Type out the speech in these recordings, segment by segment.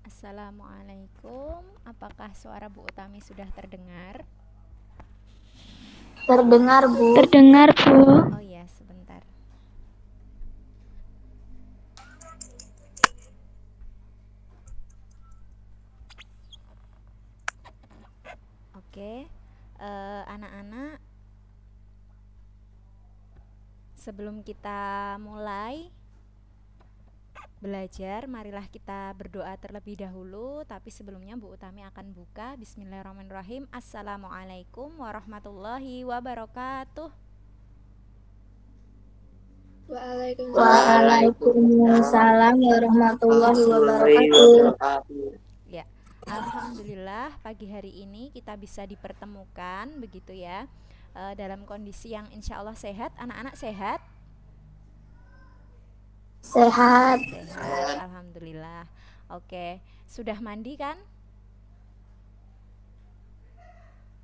Assalamualaikum. Apakah suara Bu Utami sudah terdengar? Terdengar, Bu. Terdengar, Bu. Oh iya, sebentar. Oke, anak-anak, sebelum kita mulai belajar, marilah kita berdoa terlebih dahulu. Tapi sebelumnya Bu Utami akan buka. Bismillahirrahmanirrahim. Assalamualaikum warahmatullahi wabarakatuh. Waalaikumsalam warahmatullahi wabarakatuh. Ya, alhamdulillah pagi hari ini kita bisa dipertemukan begitu ya, dalam kondisi yang insya Allah sehat. Anak-anak sehat? Sehat. Sehat, alhamdulillah. Oke, sudah mandi kan?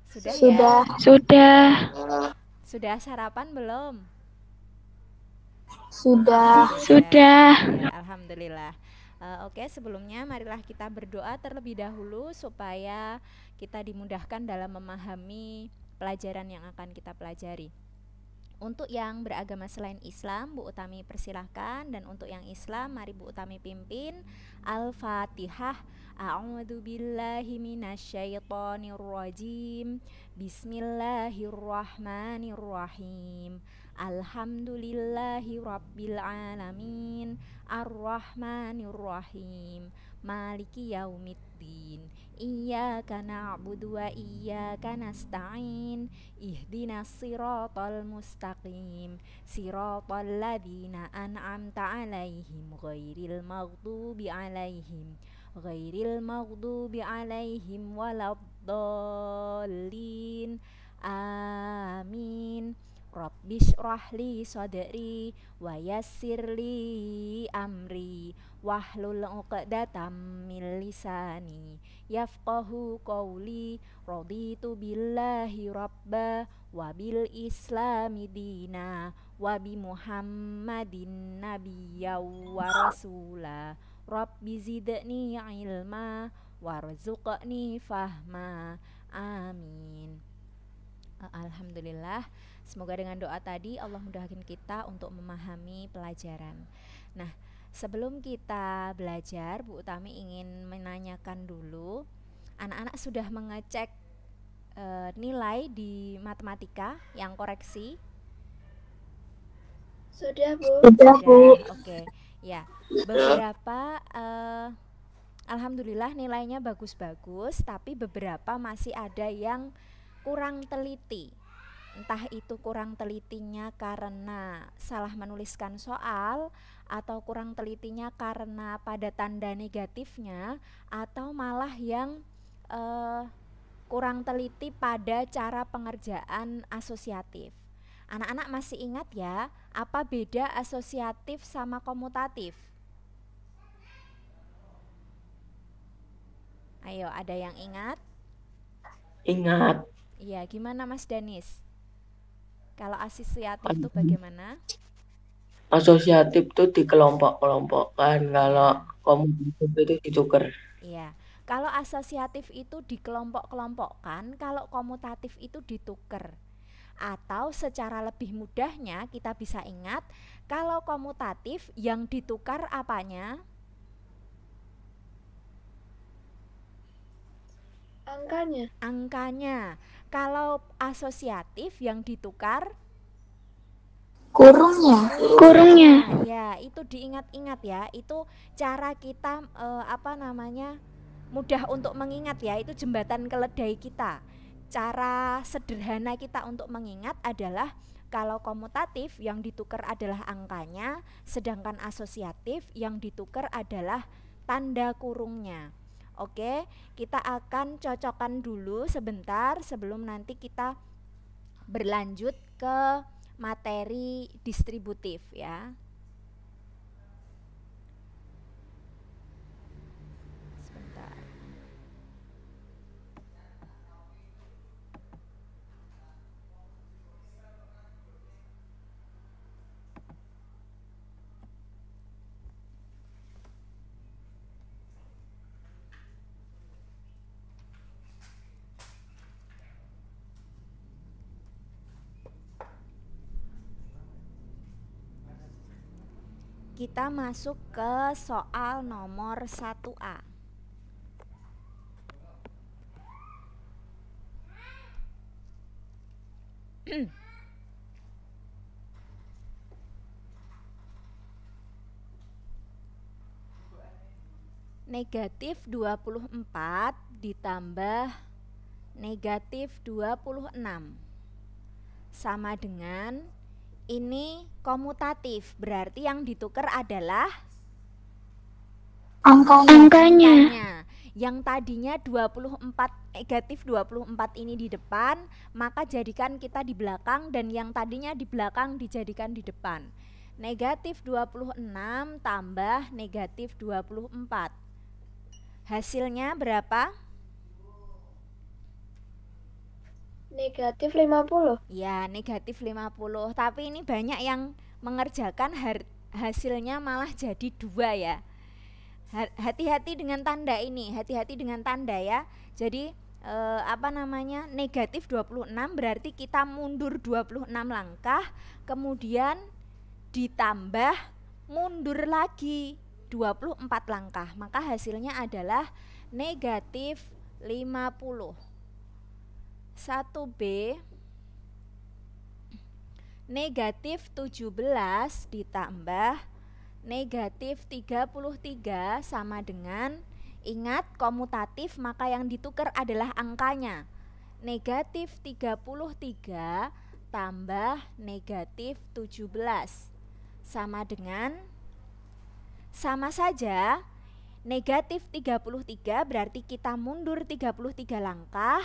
Sudah ya? Sudah. Sudah. Sudah sarapan belum? Sudah. Sudah. Ya, alhamdulillah. Oke, sebelumnya marilah kita berdoa terlebih dahulu supaya kita dimudahkan dalam memahami pelajaran yang akan kita pelajari. Untuk yang beragama selain Islam, Bu Utami persilahkan. Dan untuk yang Islam, mari Bu Utami pimpin. Al-Fatihah. A'udzu billahi minasyaitonir rajim. Bismillahirrahmanirrahim. Alhamdulillahi rabbil alamin. Ar-Rahmanir-Rahim. Maliki yaumiddin. Iyyaka na'budu wa iyyaka nasta'in. Ihdinas siratal mustaqim. Siratal ladzina an'amta 'alaihim ghairil maghdubi 'alaihim waladdallin. Amin. Rabbishrahli sadri wa yassirli amri wahlul 'uqdatam min lisani yafqahu qawli. Raditu billahi rabba wa bil islami dina wa bi muhammadin nabiyya wa rasula. Rabbi zidni ilma warzuqni fahma. Amin. Alhamdulillah. Semoga dengan doa tadi Allah mudahkan kita untuk memahami pelajaran. Nah, sebelum kita belajar, Bu Utami ingin menanyakan dulu, anak-anak sudah mengecek nilai di matematika yang koreksi? Sudah, Bu. Sudah, Bu. Oke. Ya, beberapa alhamdulillah nilainya bagus-bagus, tapi beberapa masih ada yang kurang teliti. Entah itu kurang telitinya karena salah menuliskan soal, atau kurang telitinya karena pada tanda negatifnya, atau malah yang kurang teliti pada cara pengerjaan asosiatif. Anak-anak masih ingat ya, apa beda asosiatif sama komutatif? Ayo, ada yang ingat? Ingat. Iya, gimana Mas Danis? Kalau asosiatif itu bagaimana? Asosiatif itu dikelompok-kelompokkan, kalau komutatif itu ditukar. Iya, kalau asosiatif itu dikelompok-kelompokkan, kalau komutatif itu ditukar. Atau secara lebih mudahnya kita bisa ingat, kalau komutatif yang ditukar apanya? Angkanya. Angkanya. Kalau asosiatif yang ditukar Kurungnya. Kurungnya. ya, itu diingat-ingat ya. Itu cara kita mudah untuk mengingat ya. Itu jembatan keledai kita. Cara sederhana kita untuk mengingat adalah kalau komutatif yang ditukar adalah angkanya, sedangkan asosiatif yang ditukar adalah tanda kurungnya. Oke, kita akan cocokkan dulu sebentar sebelum nanti kita berlanjut ke materi distributif ya. Sebentar. kita masuk ke soal nomor 1A. Negatif 24 ditambah negatif 26 sama dengan, ini komutatif, berarti yang ditukar adalah angkanya. Yang tadinya 24, negatif 24 ini di depan, maka jadikan kita di belakang, dan yang tadinya di belakang dijadikan di depan. Negatif 26 tambah negatif 24. Hasilnya berapa? Negatif 50. Ya, negatif 50. Tapi ini banyak yang mengerjakan hasilnya malah jadi 2 ya. Hati-hati dengan tanda ini, hati-hati dengan tanda ya. Jadi negatif 26 berarti kita mundur 26 langkah, kemudian ditambah mundur lagi 24 langkah, maka hasilnya adalah negatif 50. 1B negatif 17 ditambah negatif 33 sama dengan, ingat komutatif maka yang ditukar adalah angkanya. Negatif 33 tambah negatif 17 sama dengan, sama saja, negatif 33 berarti kita mundur 33 langkah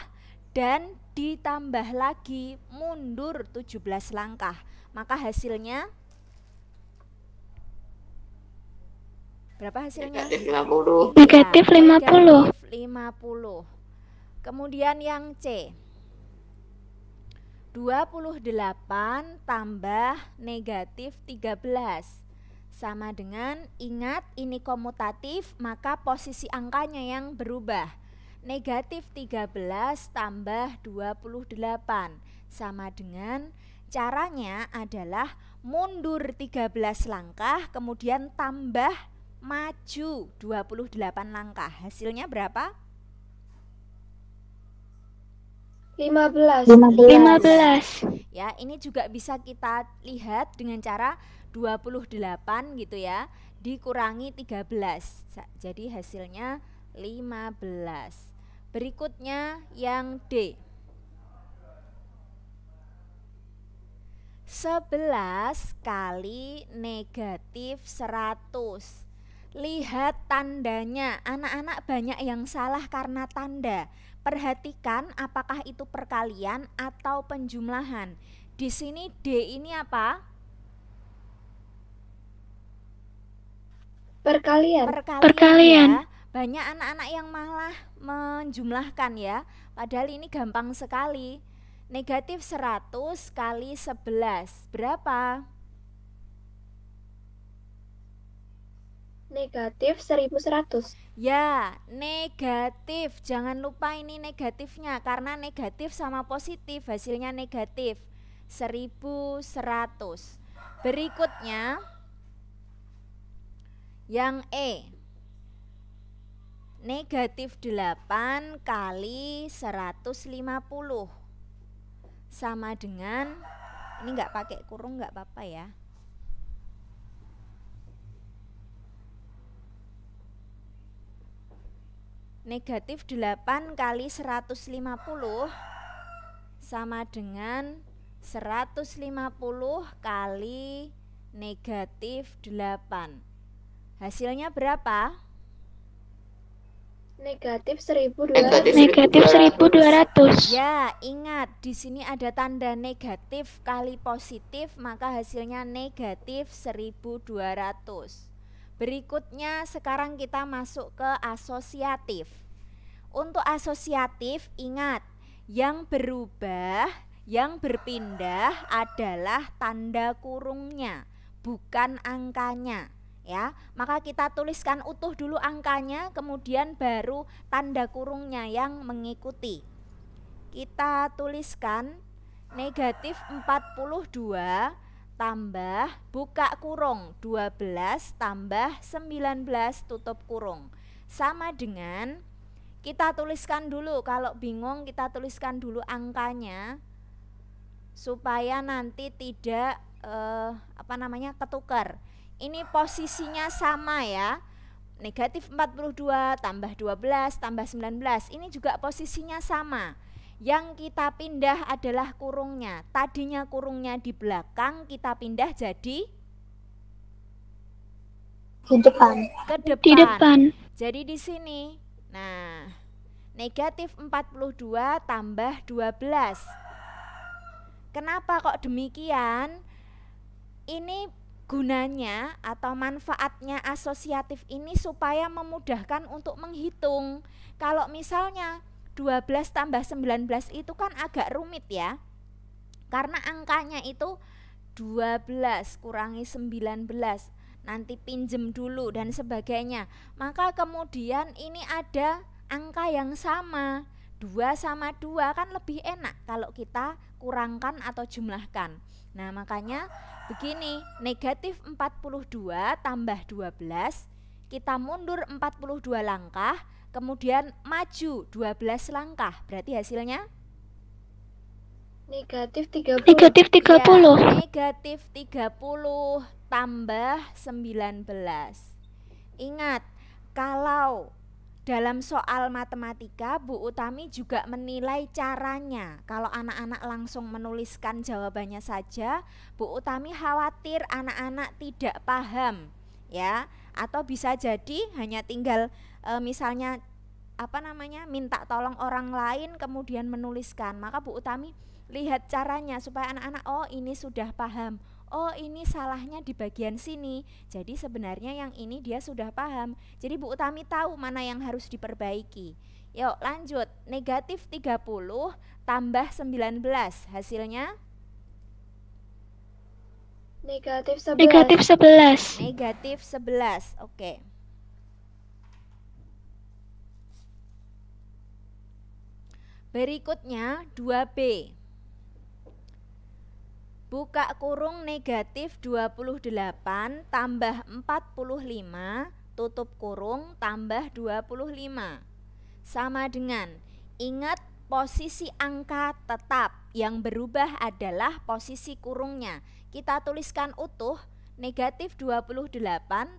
dan ditambah lagi mundur 17 langkah. Maka hasilnya berapa hasilnya? Negatif 50. Negatif 50. Kemudian yang C, 28 tambah negatif 13 sama dengan, ingat ini komutatif maka posisi angkanya yang berubah. Negatif 13 tambah 28 sama dengan, caranya adalah mundur 13 langkah kemudian tambah maju 28 langkah. Hasilnya berapa? 15. Ya, ini juga bisa kita lihat dengan cara 28 gitu ya, dikurangi 13. Jadi hasilnya 15. Berikutnya yang D. 11 kali negatif 100. Lihat tandanya, anak-anak banyak yang salah karena tanda. Perhatikan apakah itu perkalian atau penjumlahan. Di sini D ini apa? Perkalian. Perkalian. Ya. Banyak anak-anak yang malah menjumlahkan ya. Padahal ini gampang sekali. Negatif 100 kali 11 berapa? Negatif 1100. Ya, negatif. Jangan lupa ini negatifnya, karena negatif sama positif hasilnya negatif 1100. Berikutnya yang E, negatif 8 kali 150 sama dengan, ini nggak pakai kurung nggak apa-apa ya. Negatif 8 kali 150 sama dengan 150 kali negatif 8. Hasilnya berapa? Negatif 1200. Negatif 1200. Ya, ingat di sini ada tanda negatif kali positif, maka hasilnya negatif 1200. Berikutnya sekarang kita masuk ke asosiatif. Untuk asosiatif ingat, yang berubah, yang berpindah adalah tanda kurungnya, bukan angkanya. Ya, maka kita tuliskan utuh dulu angkanya, kemudian baru tanda kurungnya yang mengikuti. Kita tuliskan negatif 42 tambah buka kurung 12 tambah 19 tutup kurung. Sama dengan kita tuliskan dulu, kalau bingung kita tuliskan dulu angkanya supaya nanti tidak ketukar. Ini posisinya sama ya. Negatif 42 tambah 12 tambah 19 ini juga posisinya sama. Yang kita pindah adalah kurungnya. Tadinya kurungnya di belakang, kita pindah jadi Di depan. ke depan. Di depan. Jadi di sini. Nah, negatif 42 tambah 12. Kenapa kok demikian? Ini gunanya atau manfaatnya asosiatif ini supaya memudahkan untuk menghitung. Kalau misalnya 12 tambah 19 itu kan agak rumit ya. Karena angkanya itu 12 kurangi 19, nanti pinjem dulu dan sebagainya. Maka kemudian ini ada angka yang sama. 2 sama 2 kan lebih enak kalau kita kurangkan atau jumlahkan. Nah, makanya begini, negatif 42 tambah 12, kita mundur 42 langkah, kemudian maju 12 langkah. Berarti hasilnya? Negatif 30. Negatif 30. Ya, negatif 30 tambah 19. Ingat, kalau dalam soal matematika, Bu Utami juga menilai caranya. Kalau anak-anak langsung menuliskan jawabannya saja, Bu Utami khawatir anak-anak tidak paham, ya. Atau bisa jadi hanya tinggal misalnya minta tolong orang lain kemudian menuliskan. Maka Bu Utami lihat caranya supaya anak-anak, oh ini sudah paham. Oh ini salahnya di bagian sini. Jadi sebenarnya yang ini dia sudah paham. Jadi Bu Utami tahu mana yang harus diperbaiki. Yuk lanjut. Negatif 30 tambah 19. Hasilnya? Negatif 11. Negatif 11. Negatif 11. Oke. Berikutnya 2B. Buka kurung negatif 28 tambah 45 tutup kurung tambah 25. Sama dengan, ingat posisi angka tetap, yang berubah adalah posisi kurungnya. Kita tuliskan utuh, negatif 28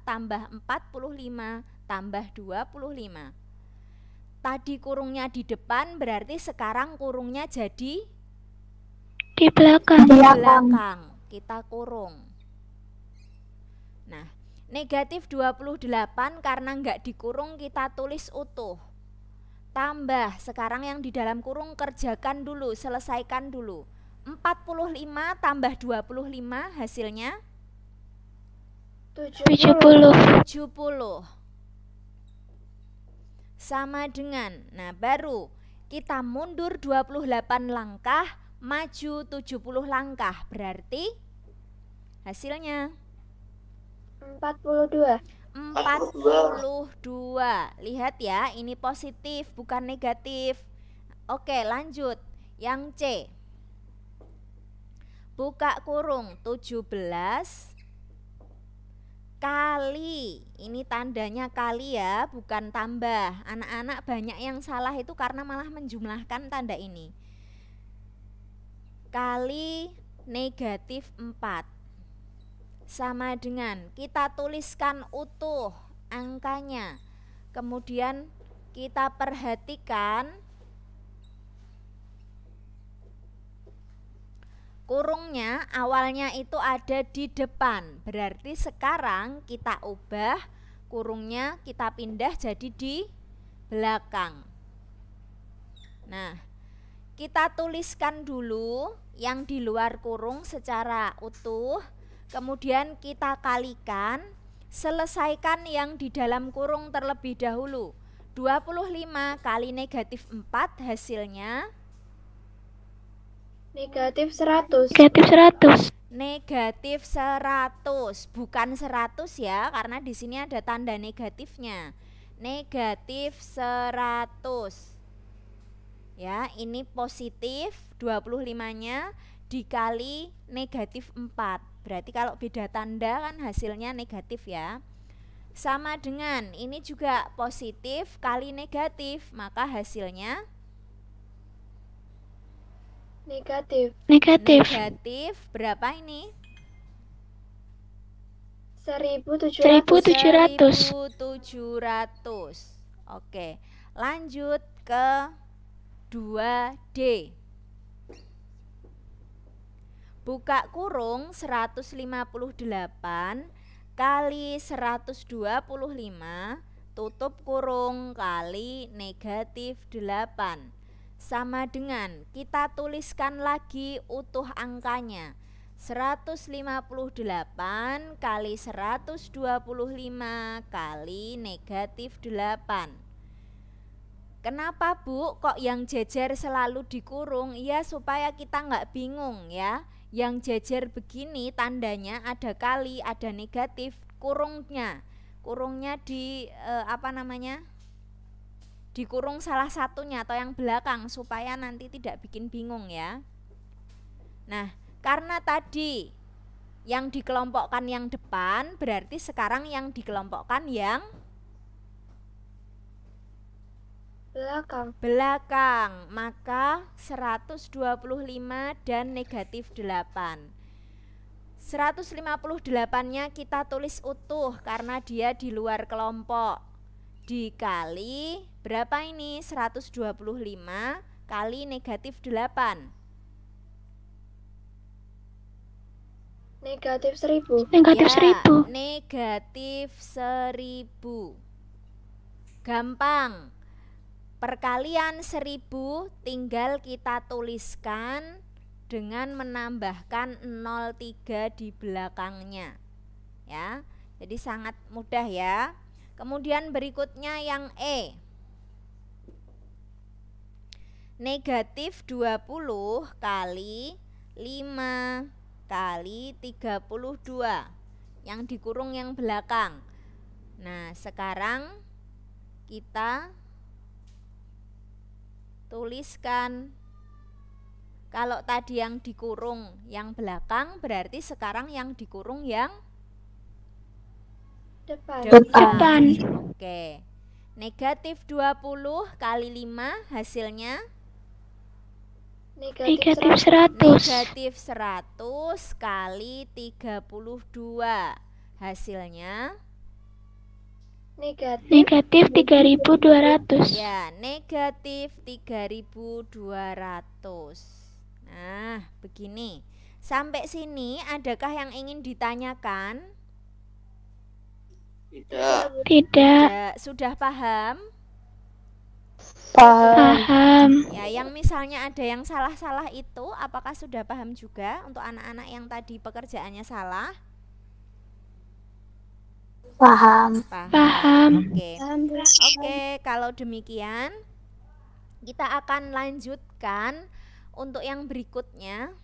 tambah 45 tambah 25. Tadi kurungnya di depan, berarti sekarang kurungnya jadi Di belakang. di belakang. Kita kurung. Nah, negatif 28 karena nggak dikurung kita tulis utuh. Tambah, sekarang yang di dalam kurung kerjakan dulu, selesaikan dulu. 45 tambah 25 hasilnya 70. 70. Sama dengan, nah baru kita mundur 28 langkah, maju 70 langkah, berarti hasilnya 42. 42. Lihat ya, ini positif bukan negatif. Oke, lanjut. Yang C. Buka kurung 17 kali. Ini tandanya kali ya, bukan tambah. Anak-anak banyak yang salah itu karena malah menjumlahkan tanda ini. Kali negatif 4 sama dengan, kita tuliskan utuh angkanya, kemudian kita perhatikan kurungnya awalnya itu ada di depan, berarti sekarang kita ubah kurungnya, kita pindah jadi di belakang. Nah, kita tuliskan dulu yang di luar kurung secara utuh, kemudian kita kalikan, selesaikan yang di dalam kurung terlebih dahulu. 25 kali negatif 4 hasilnya Negatif 100. Negatif 100. negatif 100, bukan 100 ya, karena di sini ada tanda negatifnya. Negatif 100. Ya, ini positif 25-nya dikali negatif 4. Berarti kalau beda tanda kan hasilnya negatif ya. Sama dengan ini juga positif kali negatif, maka hasilnya Negatif. Negatif. negatif berapa ini? 1.700. 1.700. Oke, lanjut ke 2D. Buka kurung 158 kali 125 tutup kurung kali negatif 8 sama dengan kita tuliskan lagi utuh angkanya 158 kali 125 kali negatif 8. Kenapa Bu kok yang jejer selalu dikurung? Ya supaya kita nggak bingung ya. Yang jejer begini tandanya ada kali, ada negatif, kurungnya di dikurung salah satunya atau yang belakang supaya nanti tidak bikin bingung ya. Nah, karena tadi yang dikelompokkan yang depan, berarti sekarang yang dikelompokkan yang belakang, maka 125 dan negatif 8. 158-nya kita tulis utuh karena dia di luar kelompok. Dikali berapa ini? 125 kali negatif 8. Negatif 1.000. Negatif Ya, 1.000. negatif 1.000. Gampang. Perkalian 1.000 tinggal kita tuliskan dengan menambahkan 03 di belakangnya. Ya. Jadi sangat mudah ya. Kemudian berikutnya yang E. Negatif 20 kali 5 kali 32 yang dikurung yang belakang. Nah, sekarang kita tuliskan. Kalau tadi yang dikurung yang belakang, berarti sekarang yang dikurung yang Depan. Oke. Negatif 20 kali 5 hasilnya Negatif 100. negatif 100 kali 32 hasilnya Negatif 3.200. ya negatif 3.200. Nah, begini. Sampai sini adakah yang ingin ditanyakan? Tidak. Sudah paham? Paham. Ya, yang misalnya ada yang salah-salah itu apakah sudah paham juga untuk anak-anak yang tadi pekerjaannya salah? Paham. Paham. Oke. Oke, kalau demikian kita akan lanjutkan untuk yang berikutnya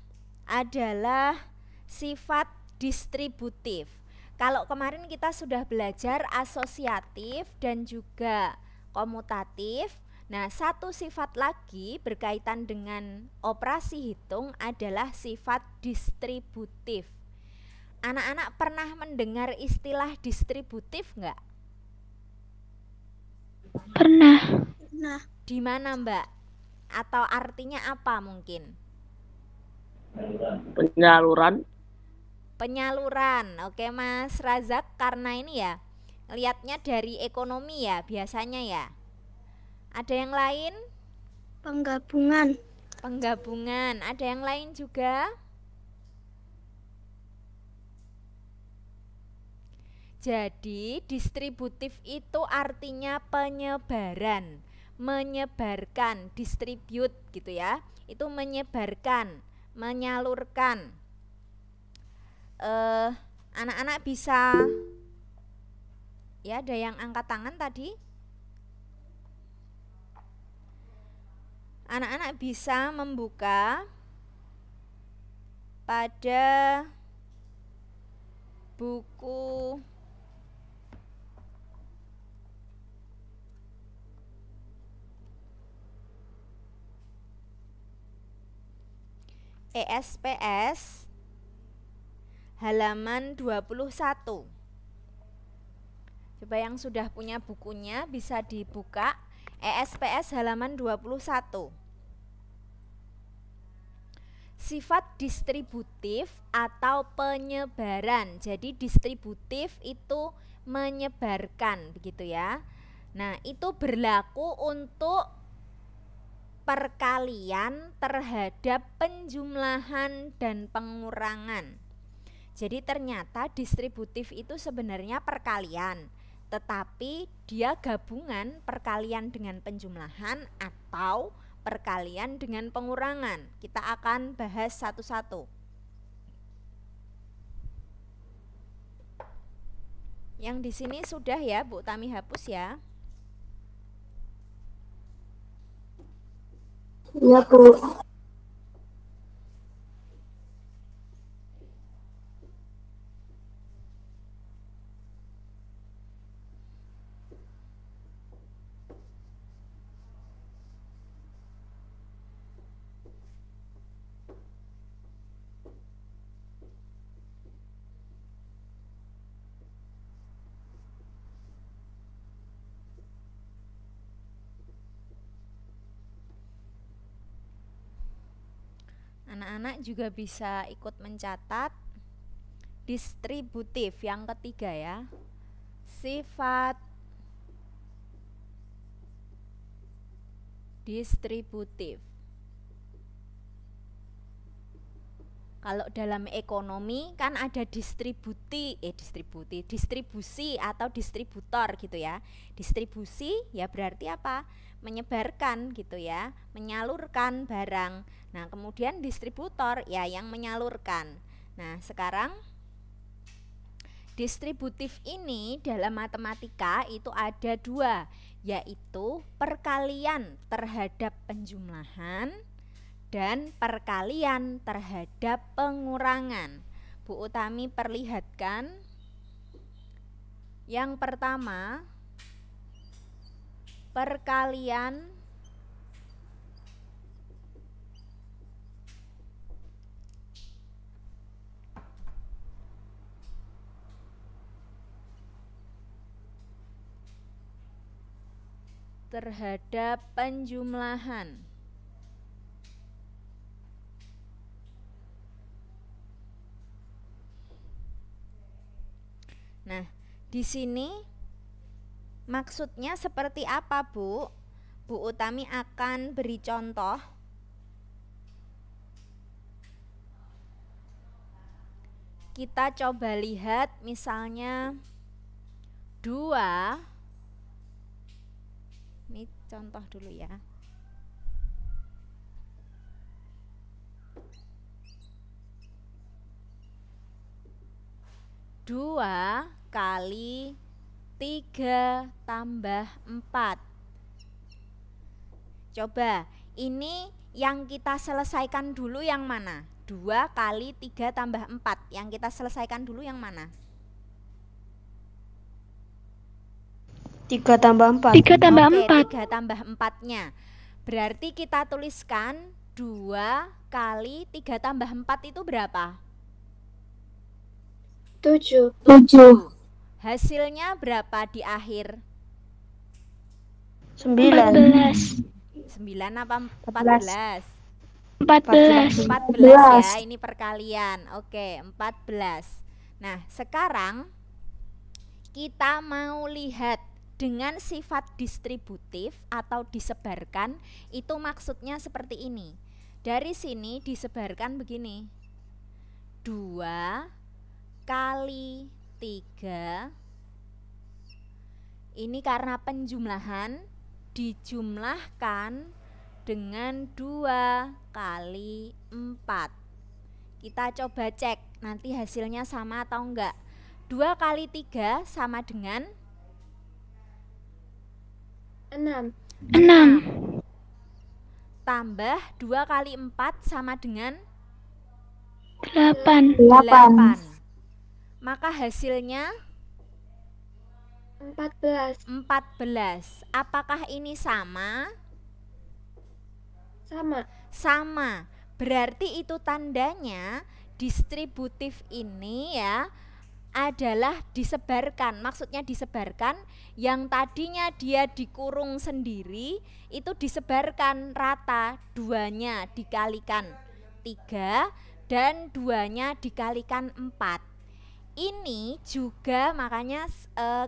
adalah sifat distributif. Kalau kemarin kita sudah belajar asosiatif dan juga komutatif. Nah, satu sifat lagi berkaitan dengan operasi hitung adalah sifat distributif. Anak-anak pernah mendengar istilah distributif enggak? Pernah. Di mana, Mbak? Atau artinya apa mungkin? Penyaluran. Oke, Mas Razak, karena ini ya lihatnya dari ekonomi ya biasanya ya. Ada yang lain? Penggabungan. Ada yang lain juga? Jadi distributif itu artinya penyebaran, menyebarkan, distribute gitu ya. Itu menyebarkan, menyalurkan. Anak-anak bisa ya, ada yang angkat tangan tadi. Anak-anak bisa membuka pada buku ESPS halaman 21. Coba yang sudah punya bukunya bisa dibuka, ESPS halaman 21. Sifat distributif atau penyebaran. Jadi distributif itu menyebarkan, begitu ya. Nah, itu berlaku untuk perkalian terhadap penjumlahan dan pengurangan. Jadi ternyata distributif itu sebenarnya perkalian, tetapi dia gabungan perkalian dengan penjumlahan atau perkalian dengan pengurangan. Kita akan bahas satu-satu. Yang di sini sudah ya, Bu Tami hapus ya. Iya, Bu. Anak-anak juga bisa ikut mencatat distributif yang ketiga ya. Sifat distributif. Kalau dalam ekonomi kan ada distribusi atau distributor gitu ya. Distribusi ya berarti apa? Menyebarkan gitu ya, menyalurkan barang. Nah, kemudian distributor ya yang menyalurkan. Nah, sekarang distributif ini dalam matematika itu ada dua, yaitu perkalian terhadap penjumlahan dan perkalian terhadap pengurangan. Bu Utami perlihatkan. Yang pertama, perkalian terhadap penjumlahan. Nah, di sini maksudnya seperti apa, Bu? Bu Utami akan beri contoh. Kita coba lihat misalnya 2. Ini contoh dulu ya. 2 kali 3 tambah 4. Coba, ini yang kita selesaikan dulu yang mana? 2 kali 3 tambah 4. Yang kita selesaikan dulu yang mana? 3 tambah 4. 3 tambah Oke, 4. 3 tambah 4-nya. Berarti kita tuliskan 2 kali 3 tambah 4 itu berapa? 7. 7. Hasilnya berapa di akhir? 14. 9 apa 14? 14. 14 ya, ini perkalian. Oke, 14. Nah, sekarang kita mau lihat dengan sifat distributif atau disebarkan, itu maksudnya seperti ini. Dari sini disebarkan begini. 2 kali 3. Ini karena penjumlahan dijumlahkan dengan 2 kali 4. Kita coba cek nanti hasilnya sama atau enggak. 2 kali 3 sama dengan 6. 6. Tambah 2 kali 4 sama dengan 8. 8. Maka hasilnya 14. 14. Apakah ini sama? Sama. Sama. Berarti itu tandanya distributif ini ya adalah disebarkan. Maksudnya disebarkan, yang tadinya dia dikurung sendiri itu disebarkan rata, duanya dikalikan 3 dan duanya dikalikan 4. Ini juga makanya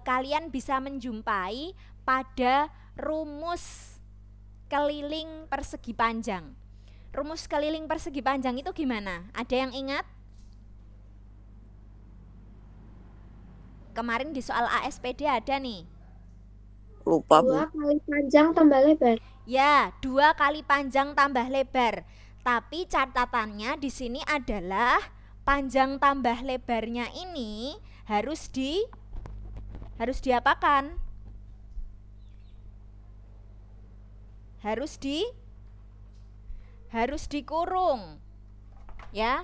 kalian bisa menjumpai pada rumus keliling persegi panjang. Rumus keliling persegi panjang itu gimana? Ada yang ingat? Kemarin di soal ASPD ada nih. Lupa, Bu. 2 kali panjang tambah lebar. Ya, 2 kali panjang tambah lebar. Tapi catatannya di sini adalah panjang tambah lebarnya ini harus diapakan? Harus dikurung. Ya.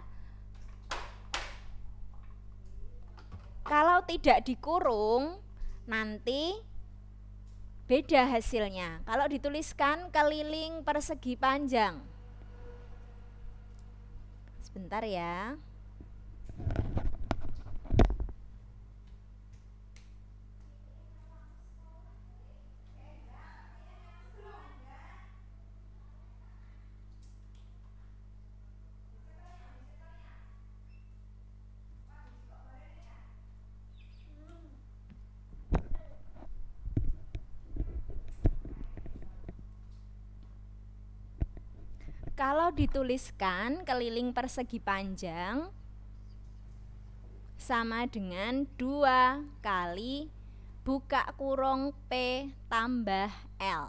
Kalau tidak dikurung, nanti beda hasilnya. Kalau dituliskan keliling persegi panjang. Sebentar ya. Kalau dituliskan keliling persegi panjang sama dengan 2 kali buka kurung P tambah L.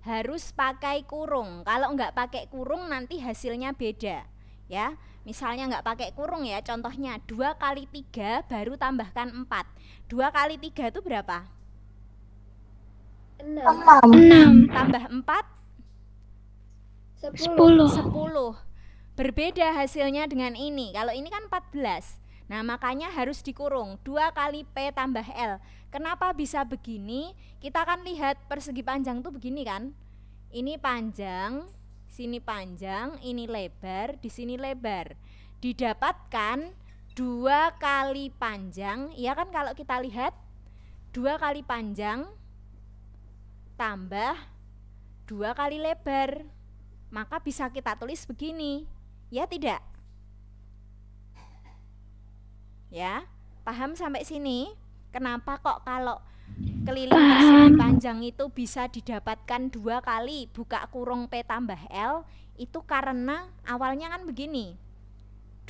Harus pakai kurung. Kalau nggak pakai kurung nanti hasilnya beda. Ya, misalnya nggak pakai kurung ya, contohnya 2 kali 3 baru tambahkan 4. 2 kali 3 itu berapa? 6. 6. Tambah 4? 10. 10. Berbeda hasilnya dengan ini. Kalau ini kan 14. Nah, makanya harus dikurung 2 kali P tambah L. Kenapa bisa begini? Kita kan lihat persegi panjang tuh begini kan. Ini panjang, sini panjang, ini lebar, di sini lebar. Didapatkan 2 kali panjang, ya kan, kalau kita lihat 2 kali panjang tambah 2 kali lebar. Maka bisa kita tulis begini, ya tidak? Ya, paham sampai sini? Kenapa kok kalau keliling persegi panjang itu bisa didapatkan 2 kali buka kurung P tambah L? Itu karena awalnya kan begini,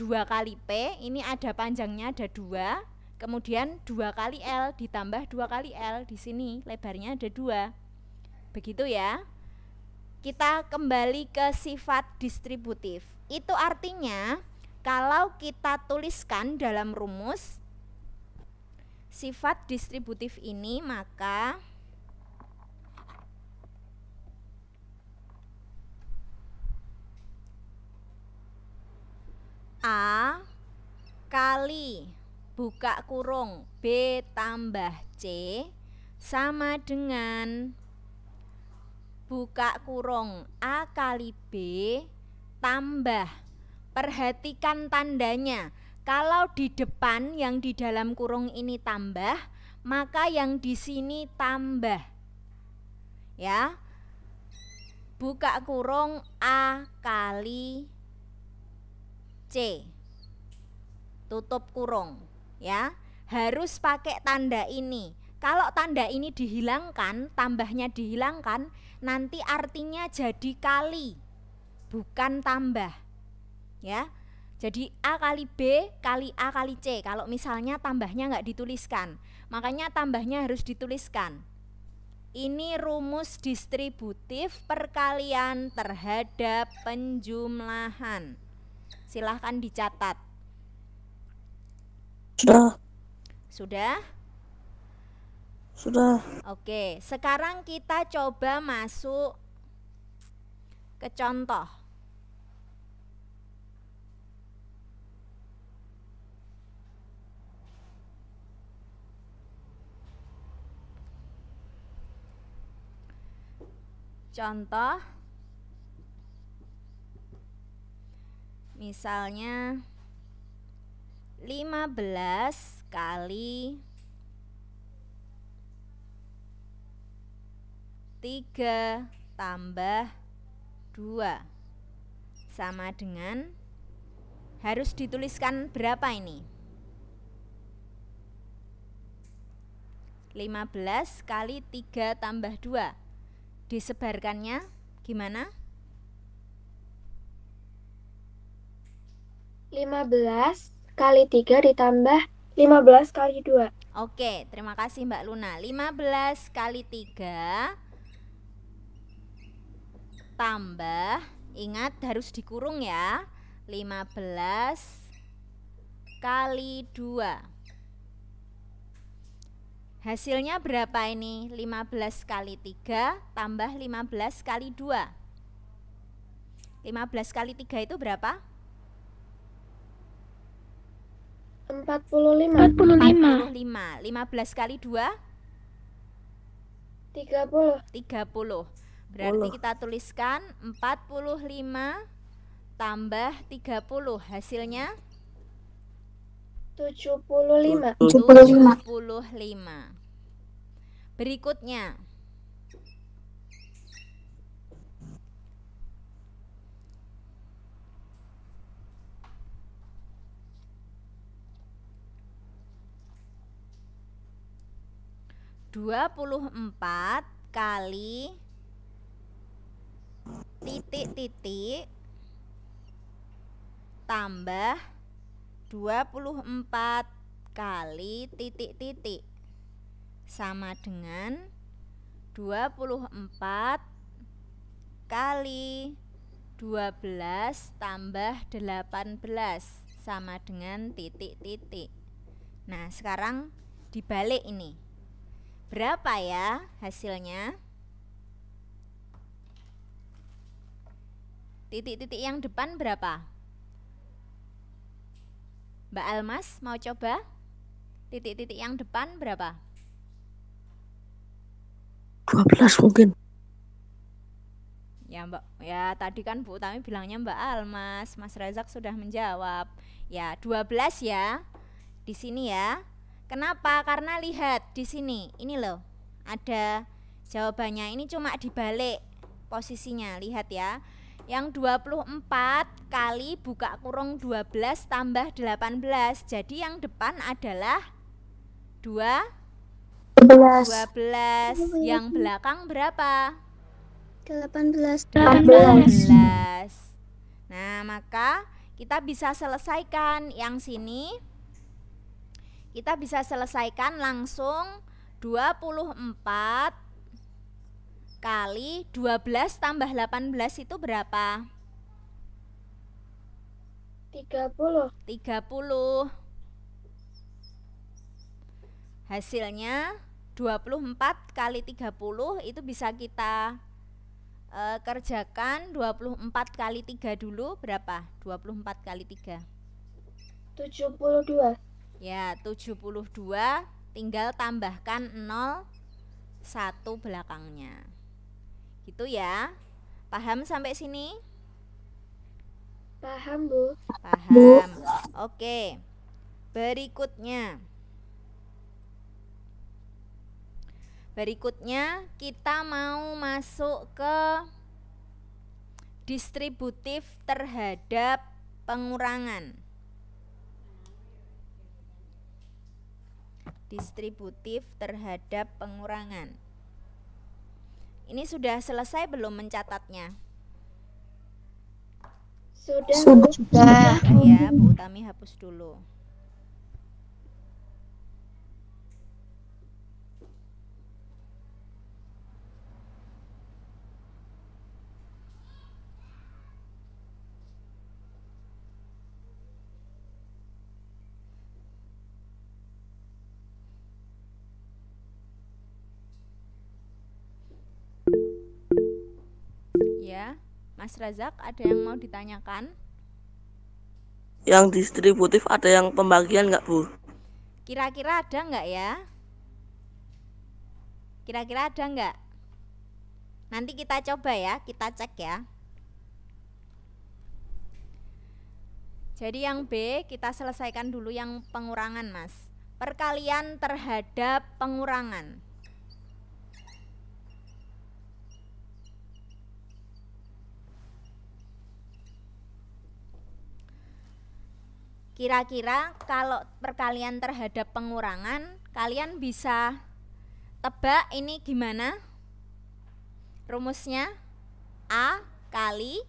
2 kali P, ini ada panjangnya ada 2, kemudian 2 kali L ditambah 2 kali L, di sini lebarnya ada 2. Begitu ya. Kita kembali ke sifat distributif. Itu artinya kalau kita tuliskan dalam rumus sifat distributif ini, maka A kali buka kurung B tambah C sama dengan buka kurung A kali B tambah, perhatikan tandanya, kalau di depan yang di dalam kurung ini tambah, maka yang di sini tambah. Ya. Buka kurung A kali C. Tutup kurung, ya. Harus pakai tanda ini. Kalau tanda ini dihilangkan, tambahnya dihilangkan, nanti artinya jadi kali, bukan tambah. Ya. Jadi A kali B kali A kali C. Kalau misalnya tambahnya nggak dituliskan, makanya tambahnya harus dituliskan. Ini rumus distributif perkalian terhadap penjumlahan. Silahkan dicatat. Sudah. Sudah? Sudah. Oke, sekarang kita coba masuk ke contoh. Contoh Misalnya 15 kali 3 tambah 2 sama dengan, harus dituliskan berapa ini? 15 kali 3 tambah 2. Disebarkannya gimana? 15 kali 3 ditambah 15 kali 2. Oke, terima kasih Mbak Luna. 15 kali 3 tambah, ingat harus dikurung ya, 15 kali 2. Hasilnya berapa ini? 15 kali 3 tambah 15 kali 2. 15 kali 3 itu berapa? 45. 45. 15 kali 2? 30. 30. Berarti kita tuliskan 45 tambah 30. Hasilnya 75. 75. Berikutnya, (24) kali titik-titik tambah 24 kali titik-titik sama dengan 24 kali 12 tambah 18 sama dengan titik-titik. Nah, sekarang dibalik ini. Berapa ya hasilnya? Titik-titik yang depan berapa? Mbak Almas mau coba? Titik-titik yang depan berapa? 12 mungkin. Ya Mbak, ya tadi kan Bu Utami bilangnya Mbak Almas, Mas Razak sudah menjawab. Ya 12 ya, di sini ya. Kenapa? Karena lihat di sini, ini loh, ada jawabannya. Ini cuma dibalik posisinya, lihat ya. Yang 24 kali buka kurung 12 tambah 18. Jadi yang depan adalah 12. Yang belakang berapa? 18. Nah, maka kita bisa selesaikan yang sini. Kita bisa selesaikan langsung 24 kali 12 tambah 18 itu berapa? 30. Hasilnya 24 kali 30 itu bisa kita kerjakan. 24 kali 3 dulu berapa? 24 kali 3 72. Ya 72, tinggal tambahkan 0 1 belakangnya. Gitu ya. Paham sampai sini? Paham, Bu. Paham. Oke. Berikutnya kita mau masuk ke distributif terhadap pengurangan. Distributif terhadap pengurangan. Ini sudah selesai belum mencatatnya? Sudah. Ya, Bu Utami hapus dulu. Ya, Mas Razak, ada yang mau ditanyakan? Yang distributif ada yang pembagian nggak, Bu? Kira-kira ada nggak ya? Kira-kira ada nggak? Nanti kita coba ya, kita cek ya. Jadi yang B kita selesaikan dulu yang pengurangan, Mas. Perkalian terhadap pengurangan. Kira-kira kalau perkalian terhadap pengurangan, kalian bisa tebak ini gimana? Rumusnya A kali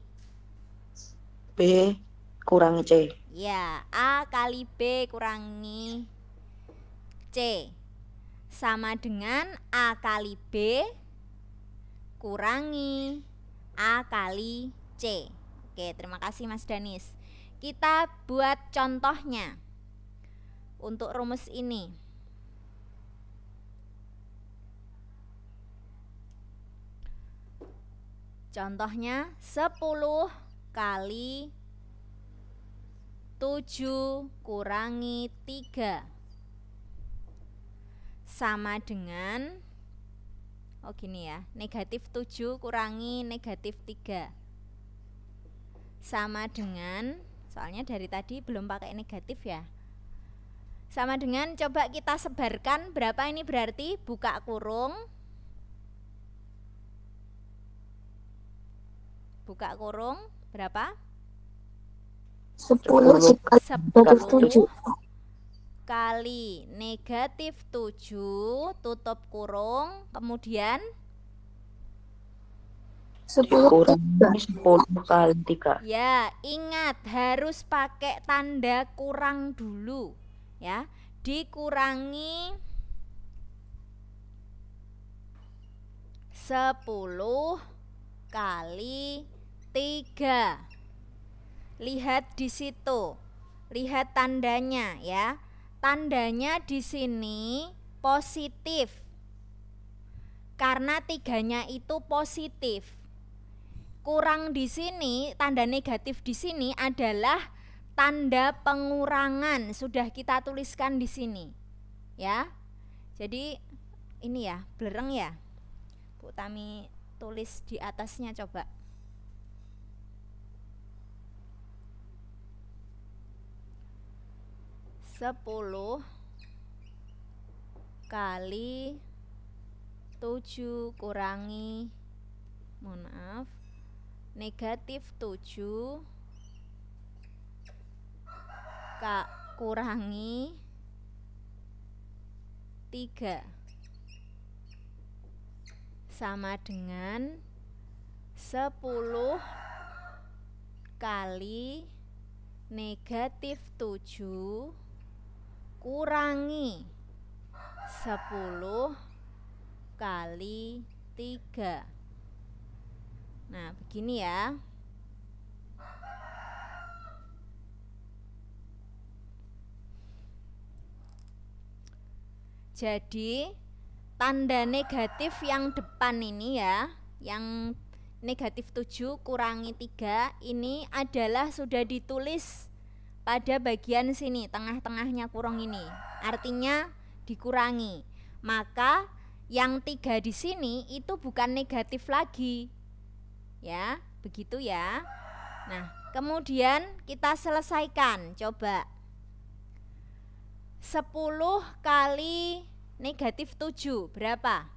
B kurang C. ya, A kali B kurangi C sama dengan A kali B kurangi A kali C. Oke, terima kasih Mas Danis. Kita buat contohnya untuk rumus ini. Contohnya 10 kali 7 kurangi 3 sama dengan gini ya, negatif 7 kurangi negatif 3 sama dengan, soalnya dari tadi belum pakai negatif ya, sama dengan, coba kita sebarkan berapa ini berarti, buka kurung, buka kurung, berapa? 10 10 kali negatif 7 tutup kurung, kemudian 10 Dikurangi 10 kali 3. ya, ingat harus pakai tanda kurang dulu ya. Dikurangi 10 kali 3. Lihat di situ. Lihat tandanya ya. Tandanya di sini positif. Karena 3-nya itu positif. Kurang di sini, tanda negatif di sini adalah tanda pengurangan. Sudah kita tuliskan di sini. Ya. Jadi ini ya, blereng ya. Bu Tami tulis di atasnya coba. 10 kali 7 kurangi, mohon maaf, negatif 7 kurangi 3 sama dengan 10 kali negatif 7 kurangi 10 kali 3. Nah, begini ya. Jadi, tanda negatif yang depan ini ya, yang negatif 7 kurangi 3 ini adalah sudah ditulis pada bagian sini, tengah-tengahnya kurung ini. Artinya dikurangi. Maka yang 3 di sini itu bukan negatif lagi. Ya, begitu ya. Nah, kemudian kita selesaikan. Coba. 10 kali negatif 7 berapa?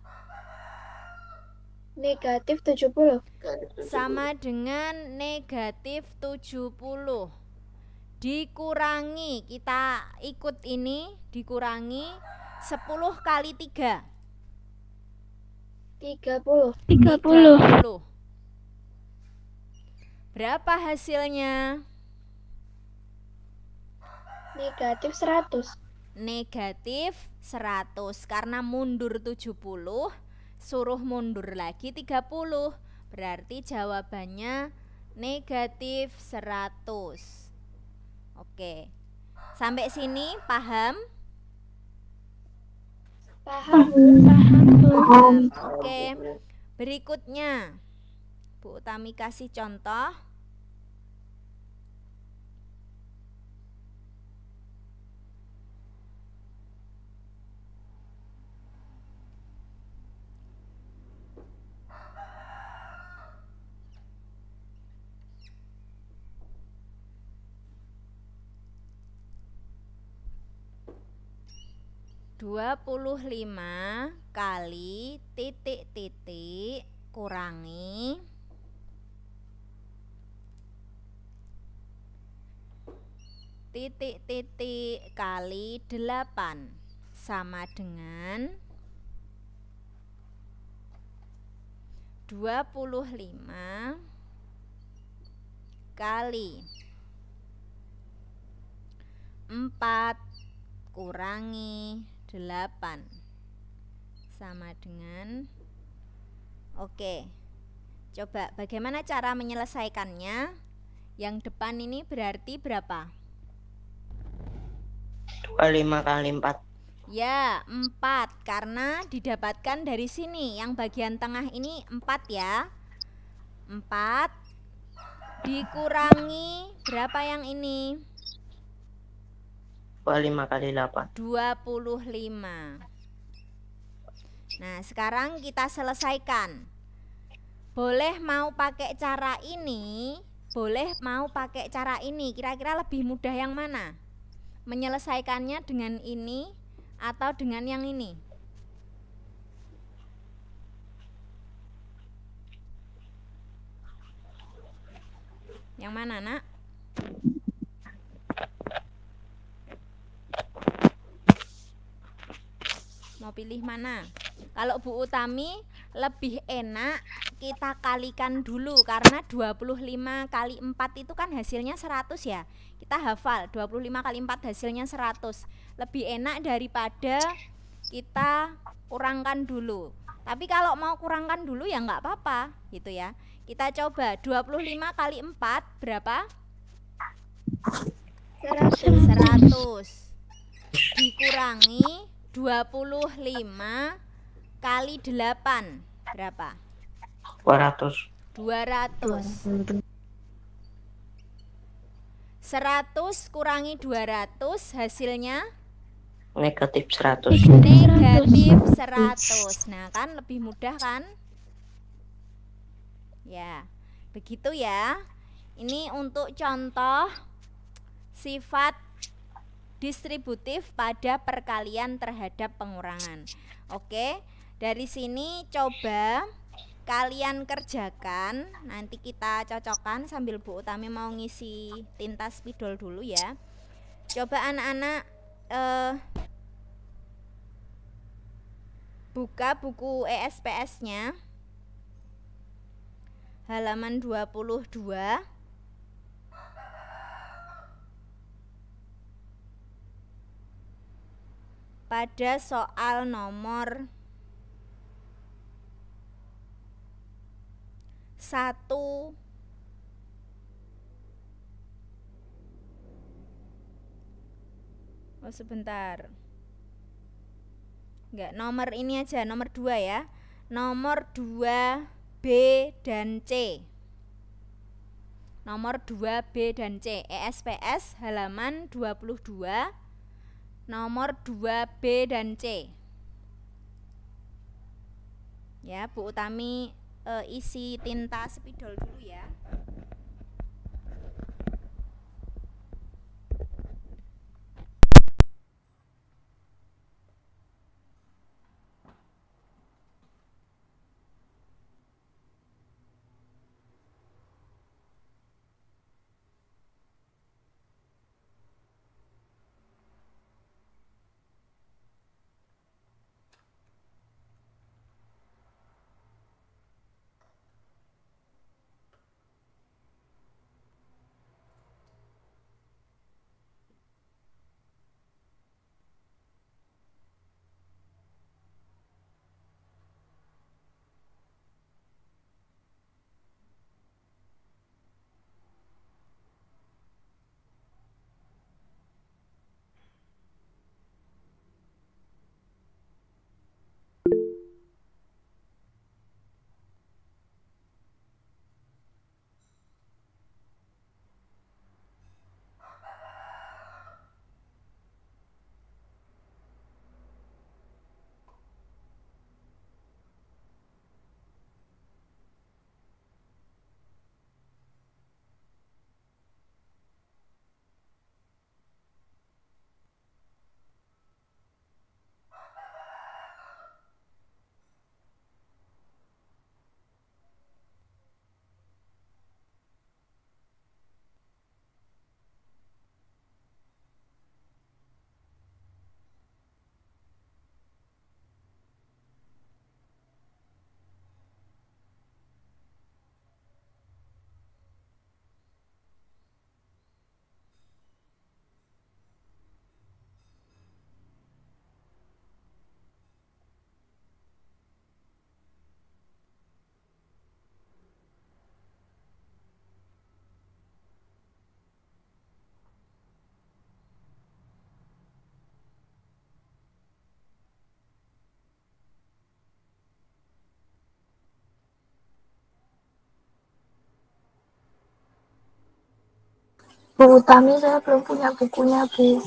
Negatif 70. Sama dengan negatif 70. Dikurangi, kita ikut ini, dikurangi 10 kali 3 30. 30. Berapa hasilnya? Negatif 100. Negatif 100. Karena mundur 70, suruh mundur lagi 30. Berarti jawabannya negatif 100. Oke. Sampai sini paham? Paham. Paham. Oke. Berikutnya Bu Utami kasih contoh. 25 kali titik-titik kurangi titik-titik kali 8 sama dengan 25 kali 4 kurangi 8 sama dengan, oke, coba bagaimana cara menyelesaikannya? Yang depan ini berarti berapa? 25 kali 4. Ya, 4, karena didapatkan dari sini. Yang bagian tengah ini 4 ya. 4 dikurangi berapa yang ini? 25 kali 8. 25. Nah, sekarang kita selesaikan. Boleh mau pakai cara ini, boleh mau pakai cara ini. Kira-kira lebih mudah yang mana? Menyelesaikannya dengan ini atau dengan yang ini? Yang mana, Nak? Mau pilih mana? Kalau Bu Utami lebih enak kita kalikan dulu, karena 25 kali 4 itu kan hasilnya 100 ya. Kita hafal 25 kali 4 hasilnya 100. Lebih enak daripada kita kurangkan dulu. Tapi kalau mau kurangkan dulu ya nggak apa-apa gitu ya. Kita coba 25 kali 4 berapa? 100 dikurangi 25 kali 8 berapa? 200. 200. 100 kurangi 200 hasilnya Negatif 100. negatif 100. Nah, kan lebih mudah kan? Ya, begitu ya. Ini untuk contoh sifat distributif pada perkalian terhadap pengurangan. Oke, dari sini coba kalian kerjakan. Nanti kita cocokkan sambil Bu Utami mau ngisi tinta spidol dulu ya. Coba anak-anak buka buku ESPS-nya halaman 22. Pada soal nomor 1. Oh, sebentar. Enggak, nomor ini aja, nomor 2 ya. Nomor 2 B dan C. Nomor 2 B dan C. ESPS halaman 22. Nomor 2 B dan C. Ya, Bu Utami isi tinta spidol dulu ya. Bu Utami, saya belum punya bukunya, Bu.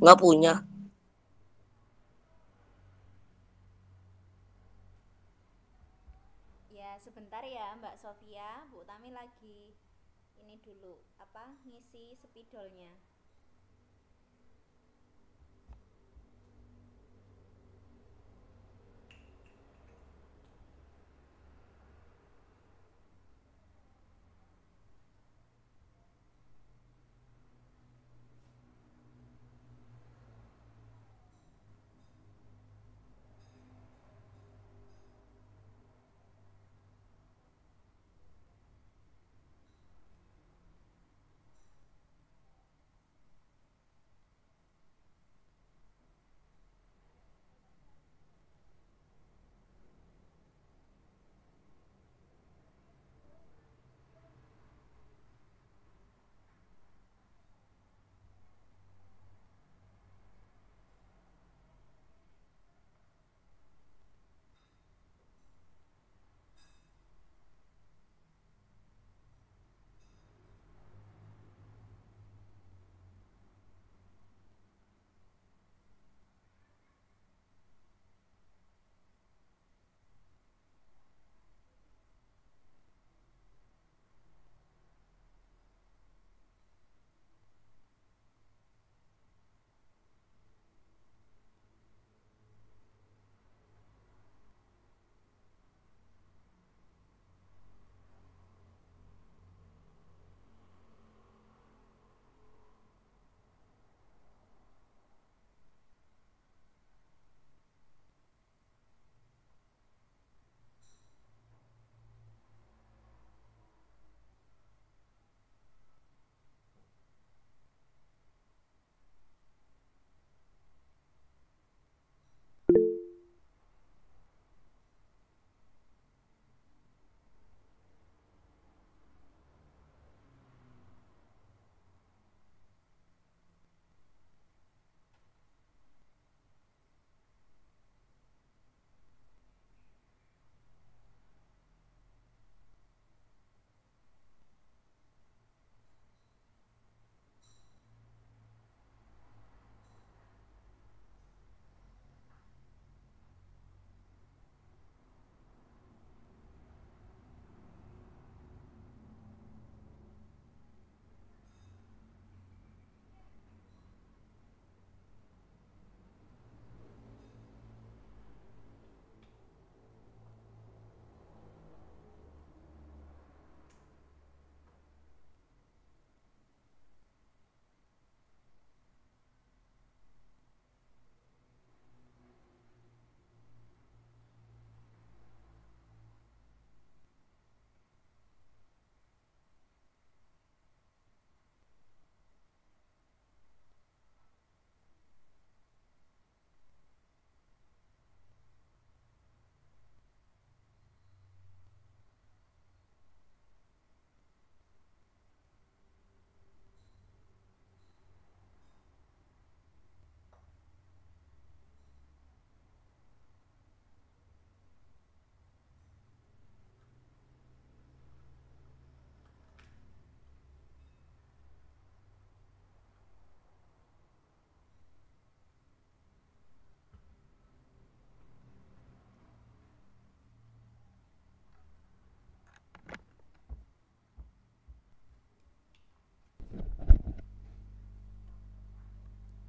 Nggak punya. Ya, sebentar ya Mbak Sofia, Bu Utami lagi ini dulu, apa, ngisi spidolnya.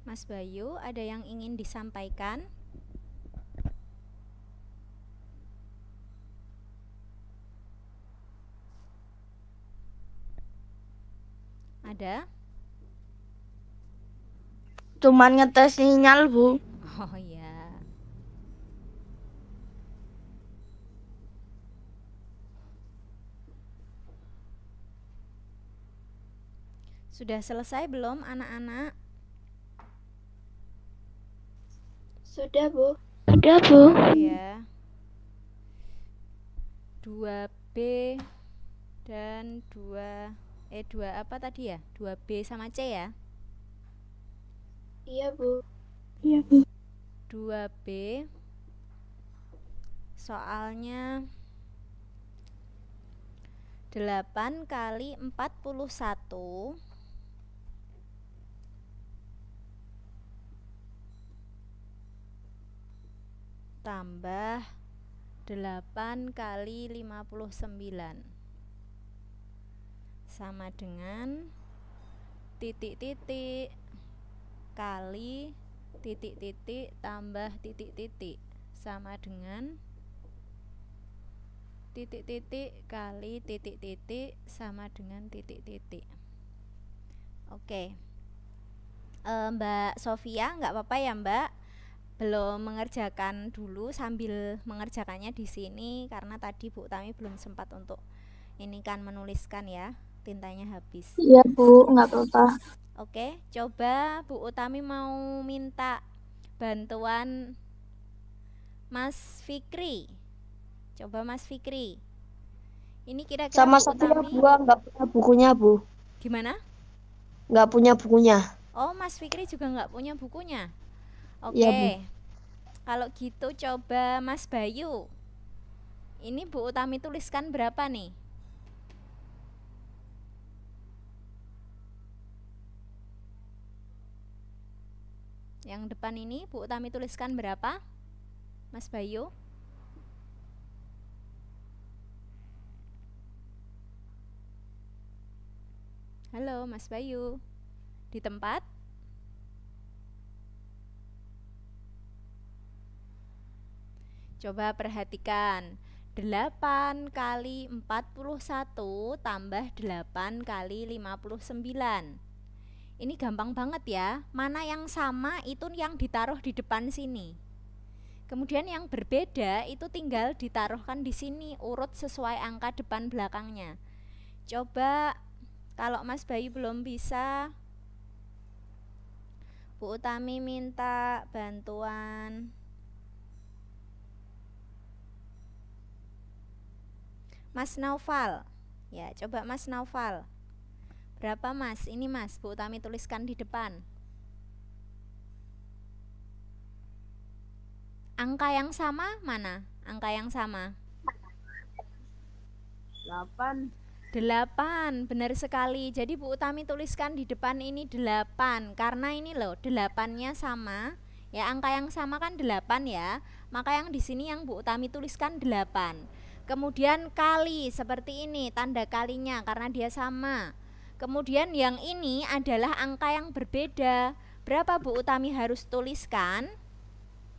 Mas Bayu, ada yang ingin disampaikan? Ada? Cuman ngetes sinyal, Bu. Oh ya. Sudah selesai belum anak-anak? Sudah, Bu. Udah, Bu. Oh ya. 2B dan 2 apa tadi ya? 2B sama C ya? Iya, Bu. Iya, Bu. 2B soalnya 8 kali 41 tambah 8 kali 59 sama dengan titik-titik kali titik-titik tambah titik-titik sama dengan titik-titik kali titik-titik sama dengan titik-titik. Oke. Mbak Sofia, nggak apa-apa ya Mbak? Belum mengerjakan dulu, sambil mengerjakannya di sini karena tadi Bu Utami belum sempat untuk ini kan menuliskan ya, tintanya habis. Iya Bu, nggak apa-apa. Oke, coba Bu Utami mau minta bantuan Mas Fikri. Coba Mas Fikri. Ini kira-kira Sama Bu Sofia Utami gua nggak punya bukunya, Bu. gimana? Nggak punya bukunya. Oh, Mas Fikri juga nggak punya bukunya. Oke, Iya, Bu. kalau gitu coba Mas Bayu. Ini Bu Utami tuliskan berapa nih? Yang depan ini Bu Utami tuliskan berapa? Mas Bayu? Halo Mas Bayu. Di tempat? Coba perhatikan, 8 kali 41 tambah 8 kali 59. Ini gampang banget ya, mana yang sama itu yang ditaruh di depan sini. Kemudian yang berbeda itu tinggal ditaruhkan di sini, urut sesuai angka depan belakangnya. Coba kalau Mas Bayu belum bisa, Bu Utami minta bantuan Mas Naufal. Ya, coba Mas Naufal. Berapa Mas? Ini Mas, Bu Utami tuliskan di depan. Angka yang sama mana? Angka yang sama? 8. 8, benar sekali. Jadi Bu Utami tuliskan di depan ini 8. Karena ini loh, 8-nya sama. Ya, angka yang sama kan 8 ya. Maka yang di sini yang Bu Utami tuliskan 8. Kemudian kali seperti ini, tanda kalinya karena dia sama. Kemudian yang ini adalah angka yang berbeda. Berapa Bu Utami harus tuliskan?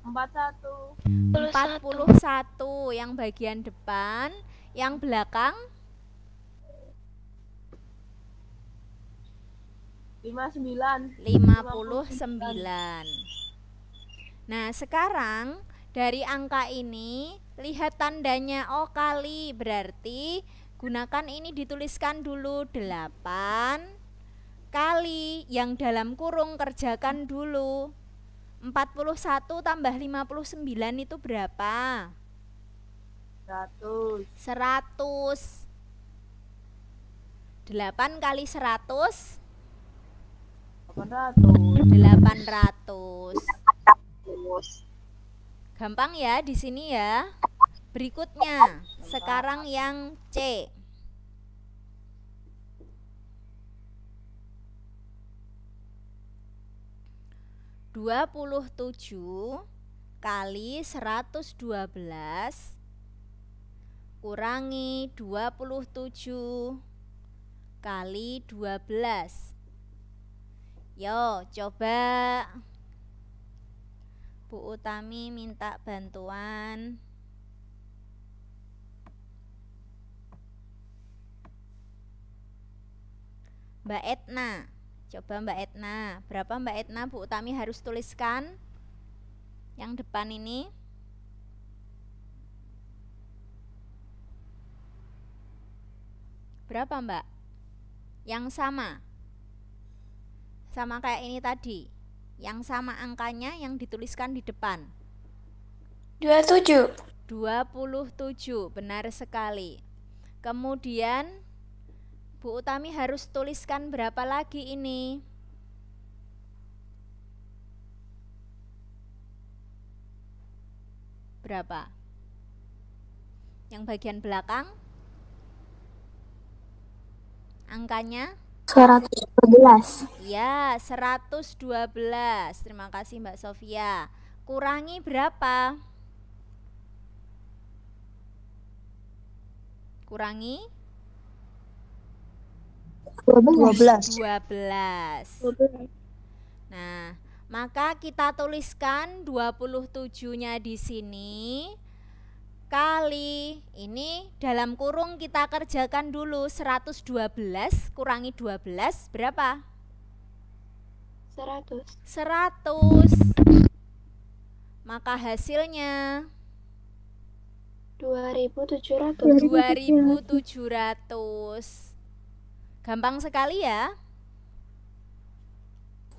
41. 41 yang bagian depan, yang belakang 59. 59. Nah, sekarang dari angka ini lihat tandanya, oh kali, berarti gunakan ini, dituliskan dulu 8 kali yang dalam kurung, kerjakan dulu 41 tambah 59 itu berapa? 100. 100. 8 kali 100 800. 800. Gampang ya di sini ya. Berikutnya, sekarang yang C. Dua puluh tujuh kali 112 kurangi 27 kali 12. Yo, coba Bu Utami minta bantuan Mbak Etna. Coba Mbak Etna, berapa Mbak Etna Bu Utami harus tuliskan yang depan ini? Berapa Mbak? Yang sama? Sama kayak ini tadi, yang sama angkanya yang dituliskan di depan. 27. 27, benar sekali. Kemudian Bu Utami harus tuliskan berapa lagi ini? Berapa? Yang bagian belakang? Angkanya? 112. Ya, 112. Terima kasih Mbak Sofia. Kurangi berapa? Kurangi 12. 12. Nah, maka kita tuliskan 27-nya di sini kali ini dalam kurung kita kerjakan dulu 112 kurangi 12 berapa? 100. 100. Maka hasilnya 2700. 2700. Gampang sekali ya?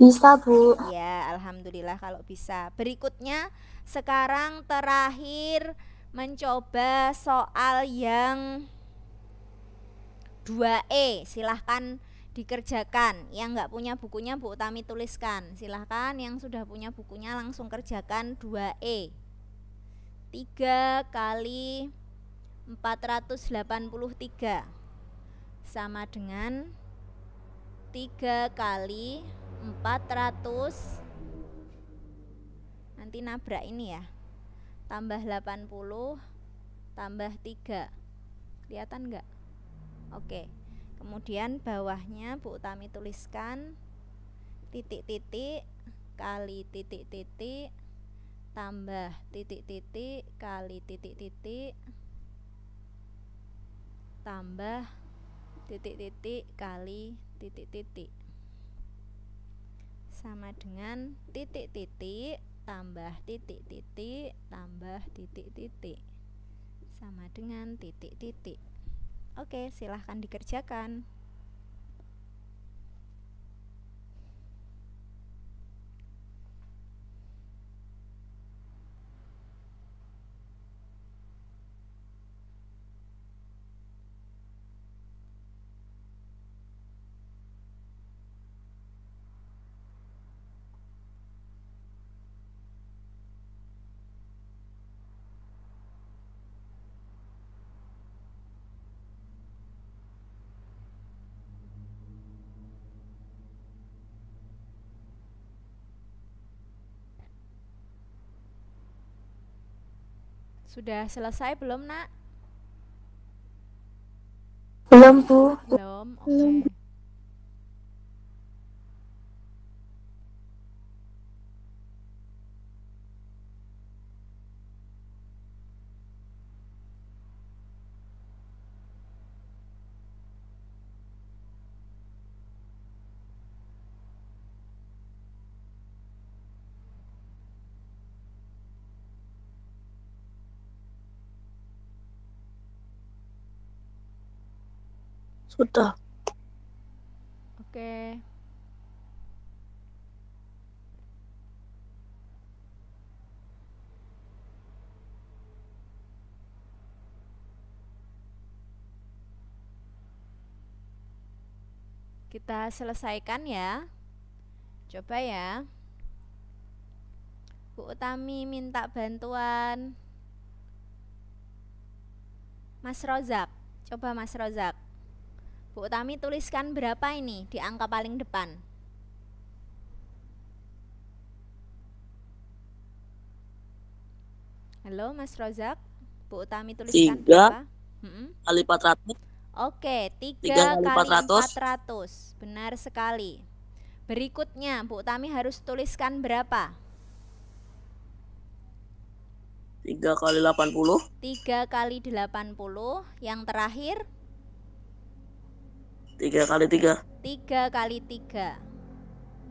Bisa, Bu. Ya, alhamdulillah kalau bisa. Berikutnya sekarang terakhir mencoba soal yang 2E. Silahkan dikerjakan. Yang nggak punya bukunya Bu Utami tuliskan. Silahkan yang sudah punya bukunya langsung kerjakan 2E. 3 kali 483 sama dengan 3 kali 400, nanti nabrak ini ya, tambah 80 tambah 3, kelihatan enggak? Oke, kemudian bawahnya Bu Utami tuliskan titik-titik kali titik-titik tambah titik-titik kali titik-titik tambah titik-titik kali titik-titik sama dengan titik-titik tambah titik-titik tambah titik-titik sama dengan titik-titik. Oke, silahkan dikerjakan. Sudah selesai belum, Nak? Belum, Bu. Belum. Oke. Sudah. Oke. Kita selesaikan ya. Coba ya. Bu Utami minta bantuan Mas Rozak. Coba Mas Rozak. Bu Utami tuliskan berapa ini di angka paling depan? Halo Mas Rozak. Bu Utami tuliskan 3 berapa? kali 400. Oke, 3 3 kali kali 400. 400. Benar sekali. Berikutnya Bu Utami harus tuliskan berapa? 3 kali 80. 3 kali 80. Yang terakhir 3 kali 3. 3 kali 3.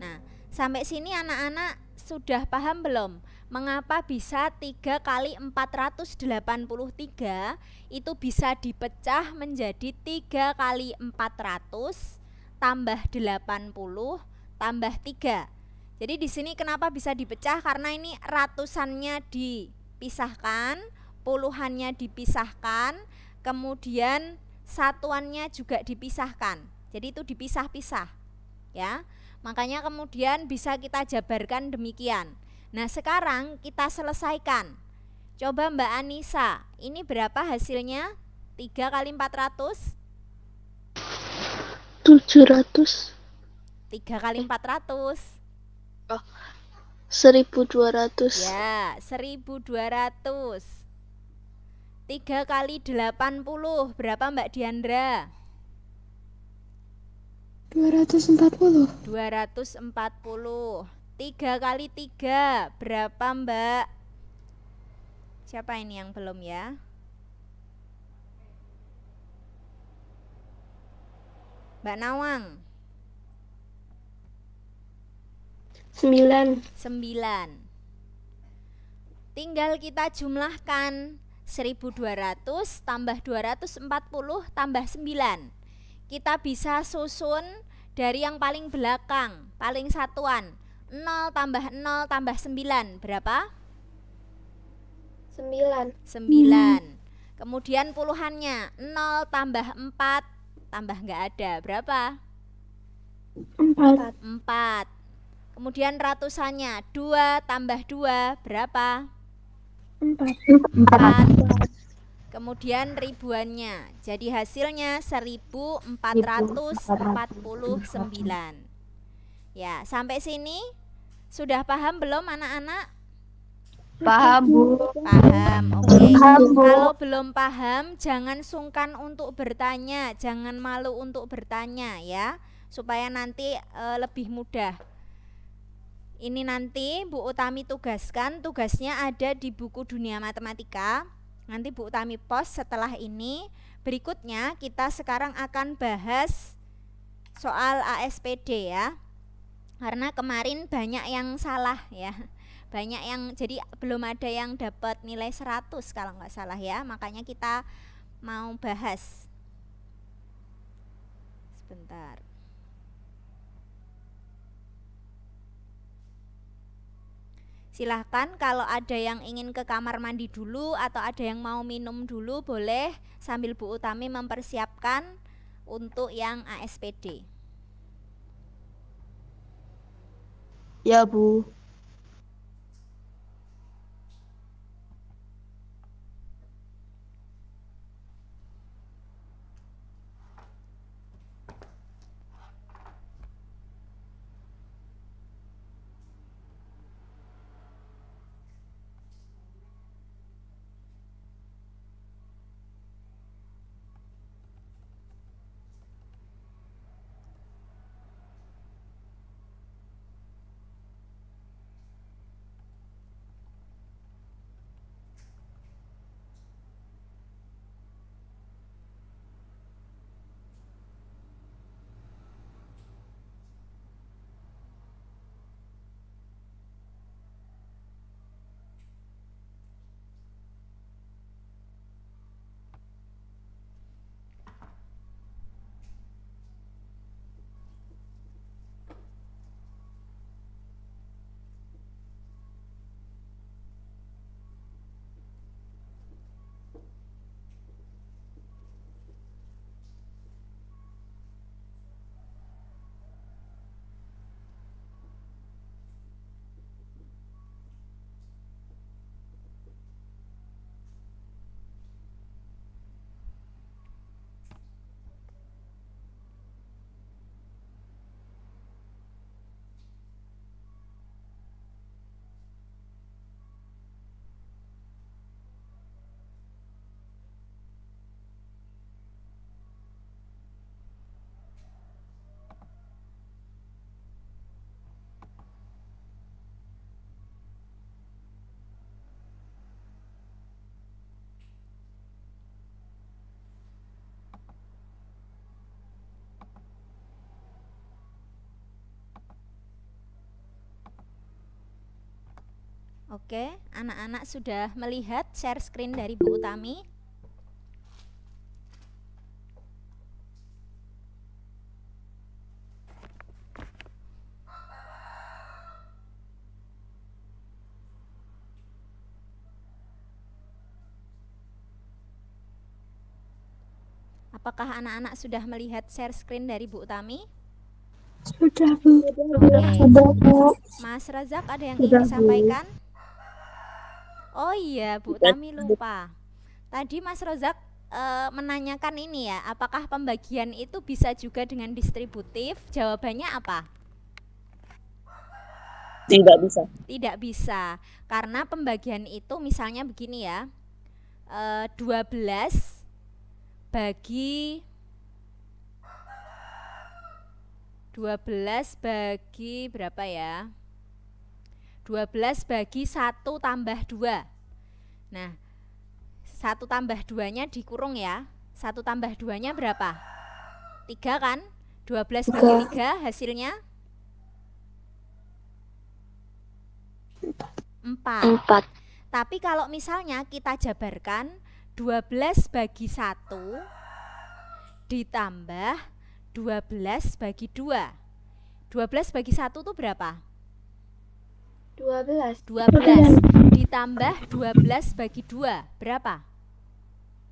Nah, sampai sini anak-anak sudah paham belum? Mengapa bisa 3 kali 483 itu bisa dipecah menjadi 3 kali 400 tambah 80 tambah 3. Jadi di sini kenapa bisa dipecah? Karena ini ratusannya dipisahkan, puluhannya dipisahkan, kemudian satuannya juga dipisahkan. Jadi itu dipisah-pisah ya. Makanya kemudian bisa kita jabarkan demikian. Nah, sekarang kita selesaikan. Coba Mbak Anissa, ini berapa hasilnya? 3 kali 400? 700. 3 kali 400. 1200. Ya, 1200. 3 kali 80 berapa Mbak Diandra? 240. 240. 3 kali 3 berapa Mbak? Siapa ini yang belum ya? Mbak Nawang. 9. 9. Tinggal kita jumlahkan 1200 tambah 240 tambah 9. Kita bisa susun dari yang paling belakang, paling satuan. 0 tambah 0 tambah 9 berapa? 9. 9. Kemudian puluhannya 0 tambah 4 tambah nggak ada berapa? 4. 4. Kemudian ratusannya 2 tambah 2 berapa? 4. Kemudian ribuannya. Jadi hasilnya 1449. Ya, sampai sini sudah paham belum anak-anak? Paham, Bu. Paham. Oke. Paham, Bu. Kalau belum paham, jangan sungkan untuk bertanya, jangan malu untuk bertanya ya, supaya nanti lebih mudah. Ini nanti Bu Utami tugaskan, tugasnya ada di buku Dunia Matematika. Nanti Bu Utami post setelah ini. Berikutnya kita sekarang akan bahas soal ASPD ya. Karena kemarin banyak yang salah ya. Banyak yang jadi belum ada yang dapat nilai 100 kalau nggak salah ya. Makanya kita mau bahas. Sebentar. Silahkan kalau ada yang ingin ke kamar mandi dulu atau ada yang mau minum dulu boleh sambil Bu Utami mempersiapkan untuk yang ASPD. Ya, Bu. Oke, anak-anak sudah melihat share screen dari Bu Utami? Apakah anak-anak sudah melihat share screen dari Bu Utami? Sudah, Bu. Oke. Sudah, Bu. Mas Razak ada yang Sudah, ingin Bu. disampaikan? Oh iya, Bu Utami lupa. Tadi Mas Razak menanyakan ini ya, apakah pembagian itu bisa juga dengan distributif? Jawabannya apa? Tidak bisa. Tidak bisa, karena pembagian itu misalnya begini ya, 12 bagi 12 bagi berapa ya? 12 bagi 1 tambah 2. Nah, 1 tambah 2-nya dikurung ya. 1 tambah 2-nya berapa? 3 kan? 12 bagi 3 hasilnya 4. Tapi kalau misalnya kita jabarkan 12 bagi 1 ditambah 12 bagi 2. 12 bagi 1 itu berapa? 12. 12 ditambah 12 bagi 2 berapa?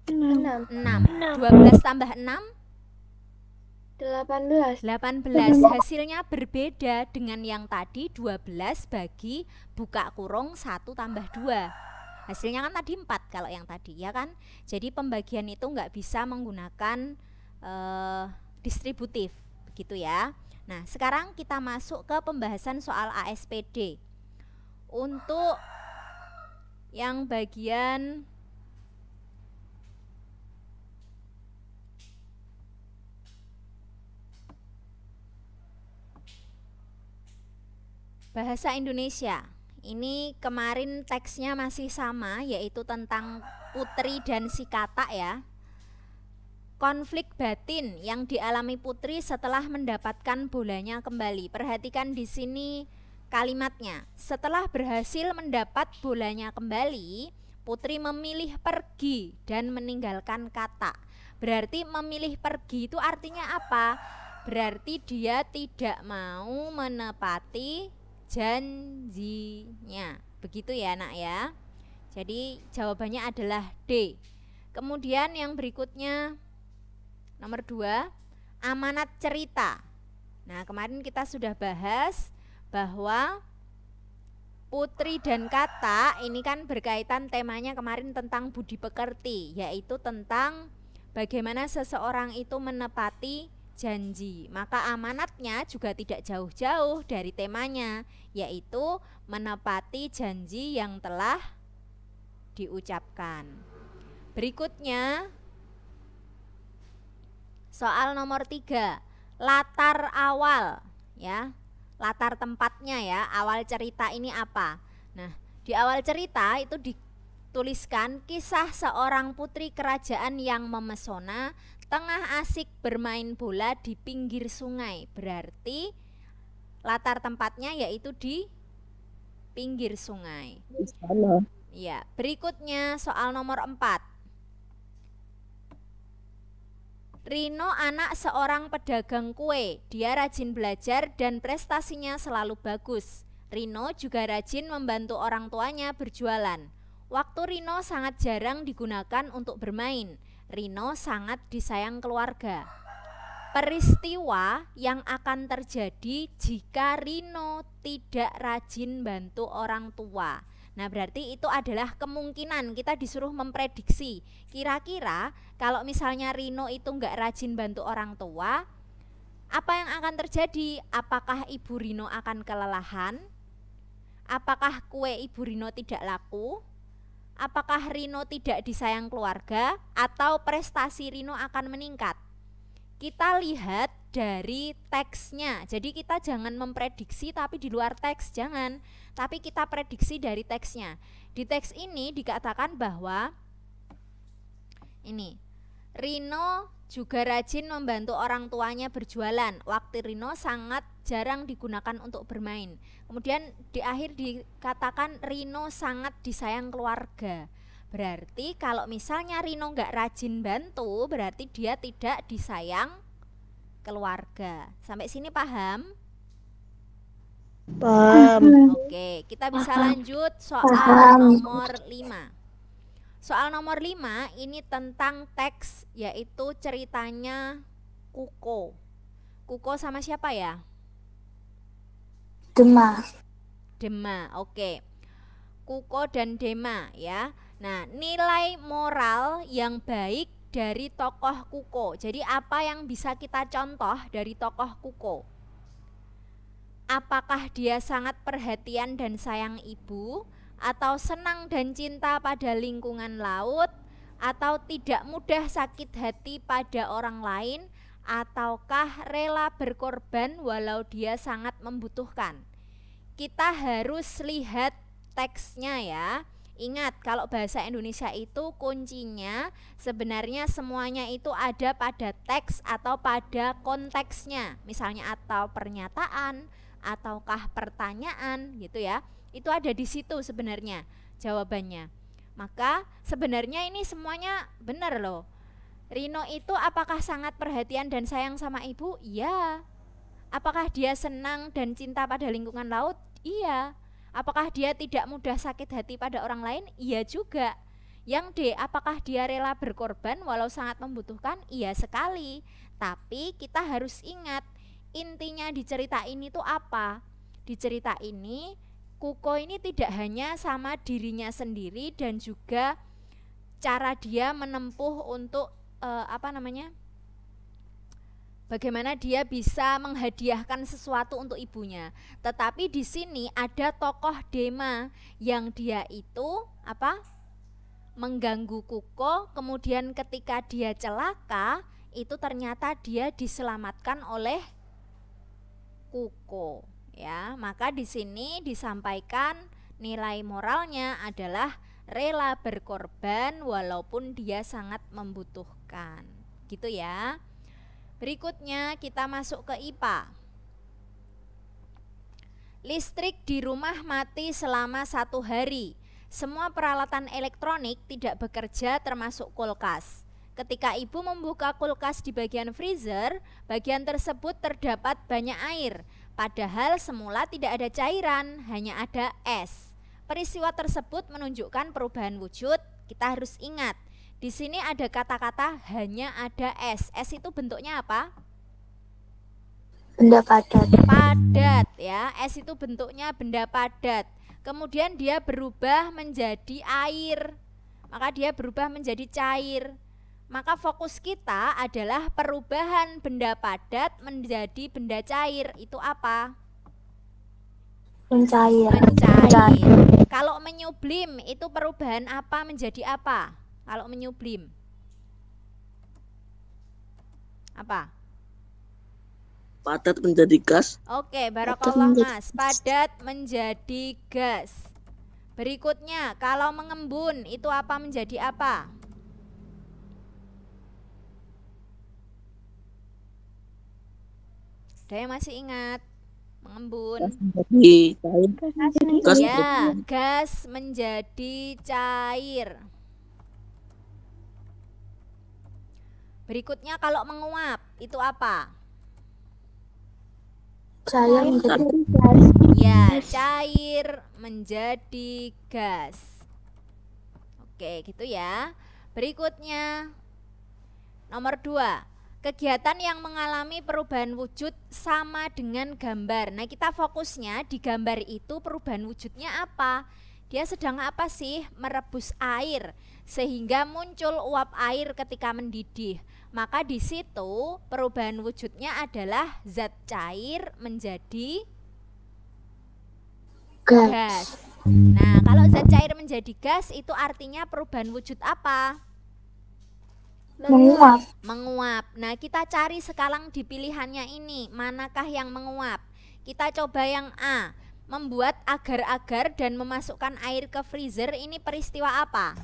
6. 6. 12 tambah 6 18. 18. Hasilnya berbeda dengan yang tadi 12 bagi buka kurung 1 tambah 2. Hasilnya kan tadi 4 kalau yang tadi ya kan. Jadi pembagian itu nggak bisa menggunakan distributif begitu ya. Nah sekarang kita masuk ke pembahasan soal ASPD. Untuk yang bagian bahasa Indonesia, ini kemarin teksnya masih sama, yaitu tentang Putri dan si katak ya. Konflik batin yang dialami Putri setelah mendapatkan bolanya kembali. Perhatikan di sini kalimatnya. Setelah berhasil mendapat bolanya kembali, Putri memilih pergi dan meninggalkan katak. Berarti memilih pergi itu artinya apa? Berarti dia tidak mau menepati janjinya. Begitu ya nak ya. Jadi jawabannya adalah D. Kemudian yang berikutnya nomor 2, amanat cerita. Nah kemarin kita sudah bahas bahwa Putri dan katak ini kan berkaitan, temanya kemarin tentang budi pekerti, yaitu tentang bagaimana seseorang itu menepati janji. Maka amanatnya juga tidak jauh-jauh dari temanya, yaitu menepati janji yang telah diucapkan. Berikutnya soal nomor 3, latar awal ya. Latar tempatnya ya, awal cerita ini apa? Nah, di awal cerita itu dituliskan kisah seorang putri kerajaan yang memesona tengah asik bermain bola di pinggir sungai. Berarti latar tempatnya yaitu di pinggir sungai. Ya, berikutnya soal nomor 4. Rino anak seorang pedagang kue. Dia rajin belajar dan prestasinya selalu bagus. Rino juga rajin membantu orang tuanya berjualan. Waktu Rino sangat jarang digunakan untuk bermain. Rino sangat disayang keluarga. Peristiwa yang akan terjadi jika Rino tidak rajin bantu orang tua. Nah berarti itu adalah kemungkinan, kita disuruh memprediksi. Kira-kira kalau misalnya Rino itu nggak rajin bantu orang tua, apa yang akan terjadi? Apakah ibu Rino akan kelelahan? Apakah kue ibu Rino tidak laku? Apakah Rino tidak disayang keluarga? Atau prestasi Rino akan meningkat? Kita lihat dari teksnya. Jadi kita jangan memprediksi tapi di luar teks, jangan. Tapi kita prediksi dari teksnya. Di teks ini dikatakan bahwa ini Rino juga rajin membantu orang tuanya berjualan. Waktu Rino sangat jarang digunakan untuk bermain. Kemudian di akhir dikatakan Rino sangat disayang keluarga. Berarti kalau misalnya Rino nggak rajin bantu, berarti dia tidak disayang keluarga. Sampai sini paham? Paham. Oke, kita bisa lanjut soal nomor 5. Soal nomor 5 ini tentang teks, yaitu ceritanya Kuko. Kuko sama siapa ya? Dema. Dema, oke. Kuko dan Dema ya. Nah, nilai moral yang baik dari tokoh Kuko. Jadi apa yang bisa kita contoh dari tokoh Kuko? Apakah dia sangat perhatian dan sayang ibu, atau senang dan cinta pada lingkungan laut, atau tidak mudah sakit hati pada orang lain, ataukah rela berkorban walau dia sangat membutuhkan? Kita harus lihat teksnya ya. Ingat, kalau bahasa Indonesia itu kuncinya sebenarnya semuanya itu ada pada teks atau pada konteksnya. Misalnya atau pernyataan, ataukah pertanyaan gitu ya. Itu ada di situ sebenarnya jawabannya. Maka sebenarnya ini semuanya benar loh. Rino itu apakah sangat perhatian dan sayang sama ibu? Iya. Apakah dia senang dan cinta pada lingkungan laut? Iya. Apakah dia tidak mudah sakit hati pada orang lain? Iya juga. Yang D, apakah dia rela berkorban walau sangat membutuhkan? Iya sekali. Tapi kita harus ingat, intinya di cerita ini tuh apa? Di cerita ini Kuko ini tidak hanya sama dirinya sendiri dan juga cara dia menempuh untuk bagaimana dia bisa menghadiahkan sesuatu untuk ibunya. Tetapi di sini ada tokoh Dema yang dia itu mengganggu Kuko, kemudian ketika dia celaka itu ternyata dia diselamatkan oleh Kuko. Ya, maka di sini disampaikan nilai moralnya adalah rela berkorban walaupun dia sangat membutuhkan. Gitu ya. Berikutnya kita masuk ke IPA. Listrik di rumah mati selama 1 hari. Semua peralatan elektronik tidak bekerja termasuk kulkas. Ketika ibu membuka kulkas di bagian freezer, bagian tersebut terdapat banyak air. Padahal semula tidak ada cairan, hanya ada es. Peristiwa tersebut menunjukkan perubahan wujud. Kita harus ingat, di sini ada kata-kata hanya ada es. Es itu bentuknya apa? Benda padat. Padat ya. Es itu bentuknya benda padat. Kemudian dia berubah menjadi air. Maka dia berubah menjadi cair. Maka fokus kita adalah perubahan benda padat menjadi benda cair. Itu apa? Mencair. Mencair. Kalau menyublim itu perubahan apa menjadi apa? Kalau menyublim apa? Padat menjadi gas. Oke, barakallah Mas. Padat menjadi gas. Berikutnya, kalau mengembun itu apa menjadi apa? Ada yang masih ingat? Mengembun. Menjadi cair. Gas Ya, gas menjadi cair. Berikutnya kalau menguap itu apa? Cair menjadi gas. Ya, cair menjadi gas. Oke, gitu ya. Berikutnya nomor 2. Kegiatan yang mengalami perubahan wujud sama dengan gambar. Nah, kita fokusnya di gambar itu perubahan wujudnya apa? Dia sedang apa sih? Merebus air sehingga muncul uap air ketika mendidih. Maka di situ perubahan wujudnya adalah zat cair menjadi gas. Nah, kalau zat cair menjadi gas itu artinya perubahan wujud apa? Menguap. Menguap. Nah, kita cari sekarang di pilihannya ini, manakah yang menguap? Kita coba yang A, membuat agar-agar dan memasukkan air ke freezer. Ini peristiwa apa?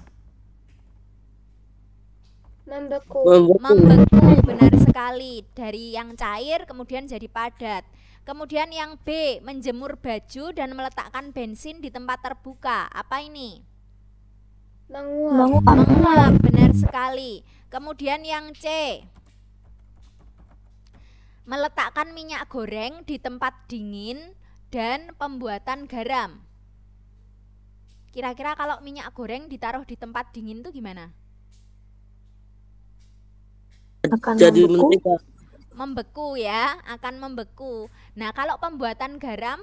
Membeku. Membeku, benar sekali. Dari yang cair kemudian jadi padat. Kemudian yang B, menjemur baju dan meletakkan bensin di tempat terbuka. Apa ini? Menguap. Menguap, benar sekali. Kemudian yang C, meletakkan minyak goreng di tempat dingin dan pembuatan garam. Kira-kira kalau minyak goreng ditaruh di tempat dingin itu gimana? Akan Jadi membeku. mentega. Membeku ya, akan membeku. Nah, kalau pembuatan garam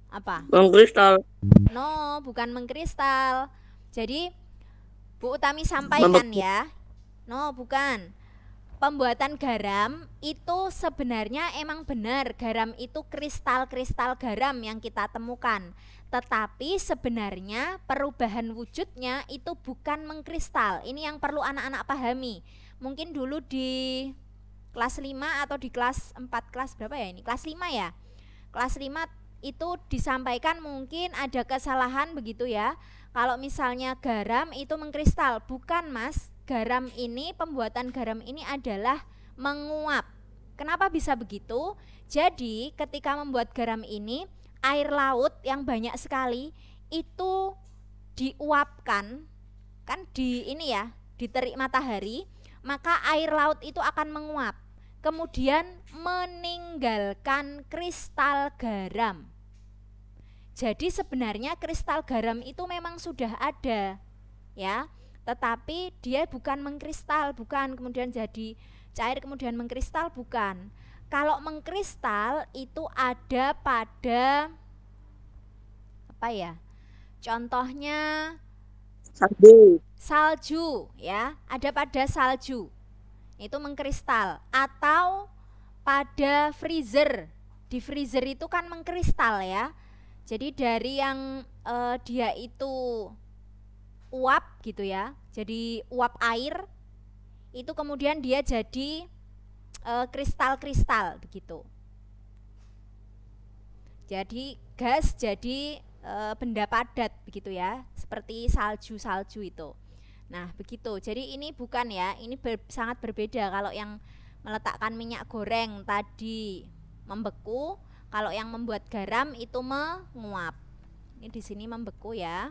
apa? Mengkristal. No, bukan mengkristal. Jadi Bu Utami sampaikan Membeku. ya. No, bukan. Pembuatan garam itu sebenarnya emang benar, garam itu kristal-kristal garam yang kita temukan. Tetapi sebenarnya perubahan wujudnya itu bukan mengkristal. Ini yang perlu anak-anak pahami. Mungkin dulu di kelas 5 atau di kelas 4, kelas berapa ya ini? Kelas 5 ya. Kelas 5 itu disampaikan mungkin ada kesalahan begitu ya. Kalau misalnya garam itu mengkristal, bukan Mas. Garam ini, pembuatan garam ini adalah menguap. Kenapa bisa begitu? Jadi ketika membuat garam ini, air laut yang banyak sekali itu diuapkan, kan di ini ya, diterik matahari, maka air laut itu akan menguap. Kemudian meninggalkan kristal garam. Jadi sebenarnya kristal garam itu memang sudah ada, ya. Tetapi dia bukan mengkristal, bukan kemudian jadi cair kemudian mengkristal, bukan. Kalau mengkristal itu ada pada apa ya? Contohnya salju ya, ada pada salju. Itu mengkristal, atau pada freezer. Di freezer itu kan mengkristal ya. Jadi dari yang dia itu uap gitu ya, jadi uap air itu kemudian dia jadi kristal-kristal begitu. Jadi gas jadi benda padat begitu ya, seperti salju-salju itu. Nah begitu, jadi ini bukan ya, ini sangat berbeda. Kalau yang meletakkan minyak goreng tadi membeku, kalau yang membuat garam itu menguap. Ini di sini membeku ya.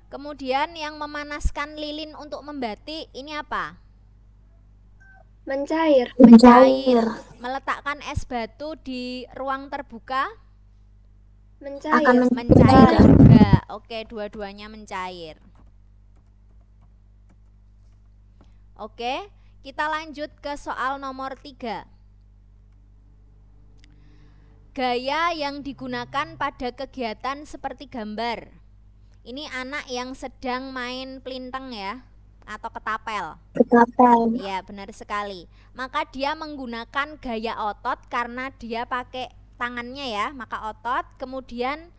Kemudian yang memanaskan lilin untuk membatik ini apa? Mencair. Mencair. Meletakkan es batu di ruang terbuka? Mencair. Mencair juga. Oke, dua-duanya mencair. Oke, kita lanjut ke soal nomor 3. Gaya yang digunakan pada kegiatan seperti gambar. Ini anak yang sedang main pelintang ya, atau ketapel. Ketapel. Iya, benar sekali. Maka dia menggunakan gaya otot karena dia pakai tangannya ya, maka otot. Kemudian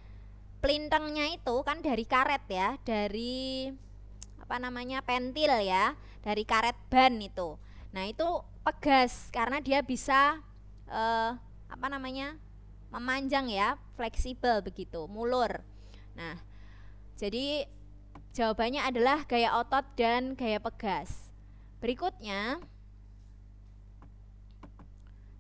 pelintangnya itu kan dari karet ya, dari apa namanya, pentil ya, dari karet ban itu. Nah itu pegas karena dia bisa apa namanya, memanjang ya, fleksibel begitu, mulur. Nah jadi jawabannya adalah gaya otot dan gaya pegas. Berikutnya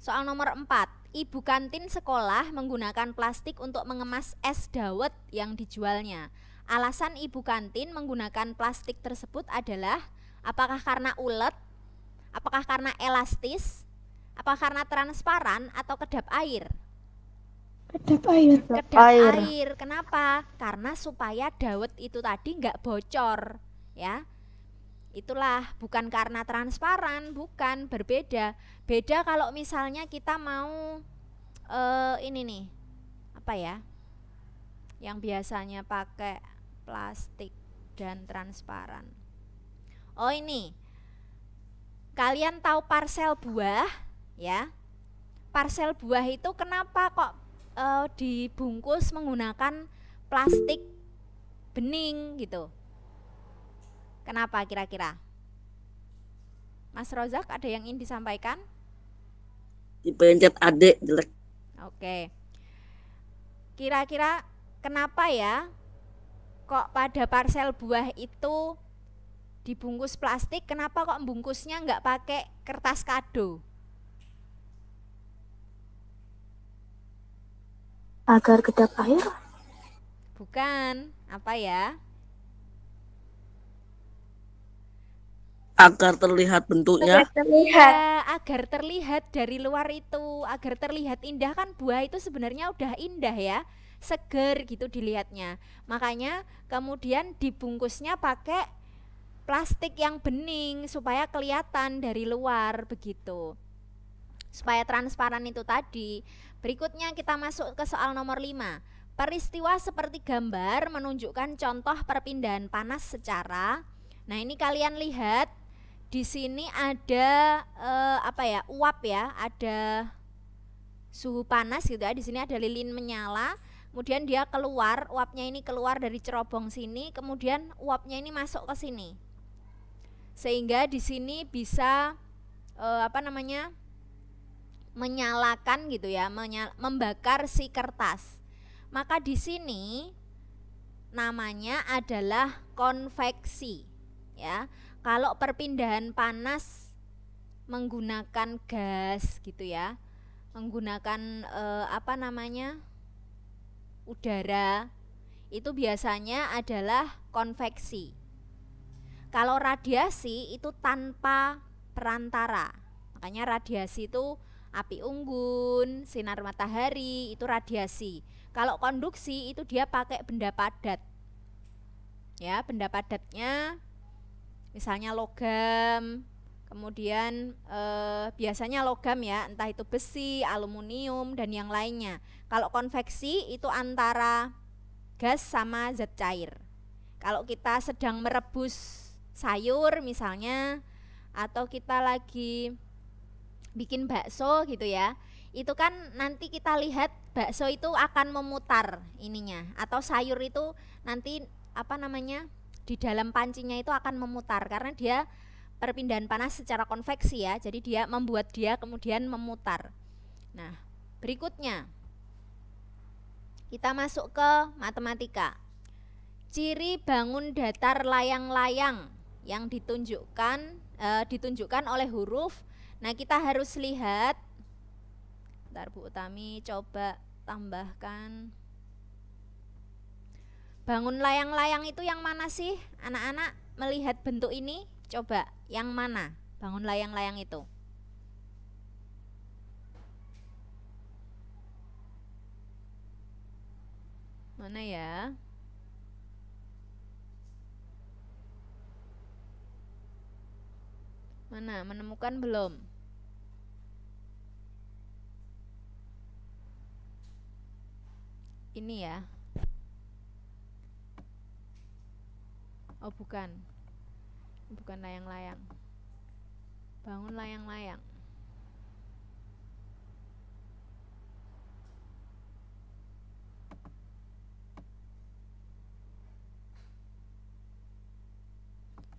soal nomor 4. Ibu kantin sekolah menggunakan plastik untuk mengemas es dawet yang dijualnya. Alasan ibu kantin menggunakan plastik tersebut adalah apakah karena ulet, apakah karena elastis, apakah karena transparan, atau kedap air? Kedap air. Kedap air. Kenapa? Karena supaya dawet itu tadi nggak bocor ya. Itulah, bukan karena transparan, bukan, berbeda. Beda kalau misalnya kita mau ini nih, apa ya, yang biasanya pakai plastik dan transparan. Oh ini, kalian tahu parsel buah ya? Parsel buah itu kenapa kok dibungkus menggunakan plastik bening gitu? Kenapa kira-kira? Mas Rozak, ada yang ingin disampaikan? Dipencet adik jelek. Oke. Kira-kira kenapa ya kok pada parsel buah itu dibungkus plastik? Kenapa kok bungkusnya nggak pakai kertas kado? Agar kedap air. Bukan, apa ya? Agar terlihat bentuknya. Terlihat. Ya, agar terlihat dari luar itu, agar terlihat indah. Kan buah itu sebenarnya udah indah ya, seger gitu dilihatnya. Makanya kemudian dibungkusnya pakai plastik yang bening supaya kelihatan dari luar begitu. supaya transparan itu tadi. Berikutnya kita masuk ke soal nomor 5. Peristiwa seperti gambar menunjukkan contoh perpindahan panas secara. Nah, ini kalian lihat di sini ada uap ya, ada suhu panas gitu ya. Di sini ada lilin menyala, kemudian dia keluar, uapnya ini keluar dari cerobong sini, kemudian uapnya ini masuk ke sini. Sehingga di sini bisa menyalakan gitu ya, membakar si kertas. Maka di sini namanya adalah konveksi ya. Kalau perpindahan panas menggunakan gas gitu ya, menggunakan udara, itu biasanya adalah konveksi. Kalau radiasi itu tanpa perantara. Makanya radiasi itu api unggun, sinar matahari, itu radiasi. Kalau konduksi itu dia pakai benda padat. Ya, benda padatnya misalnya logam, kemudian biasanya logam ya, entah itu besi, aluminium dan yang lainnya. Kalau konveksi itu antara gas sama zat cair. Kalau kita sedang merebus sayur misalnya, atau kita lagi bikin bakso gitu ya, itu kan nanti kita lihat bakso itu akan memutar ininya, atau sayur itu nanti di dalam pancinya itu akan memutar karena dia perpindahan panas secara konveksi ya, jadi dia membuat dia kemudian memutar. Nah, berikutnya kita masuk ke matematika. Ciri bangun datar layang-layang yang ditunjukkan oleh huruf. Nah, kita harus lihat. Bentar Bu Utami coba tambahkan. Bangun layang-layang itu yang mana sih? Anak-anak melihat bentuk ini, coba yang mana bangun layang-layang itu? Mana ya? Mana? Menemukan belum? Ini ya. Oh, bukan. Bukan layang-layang. Bangun layang-layang.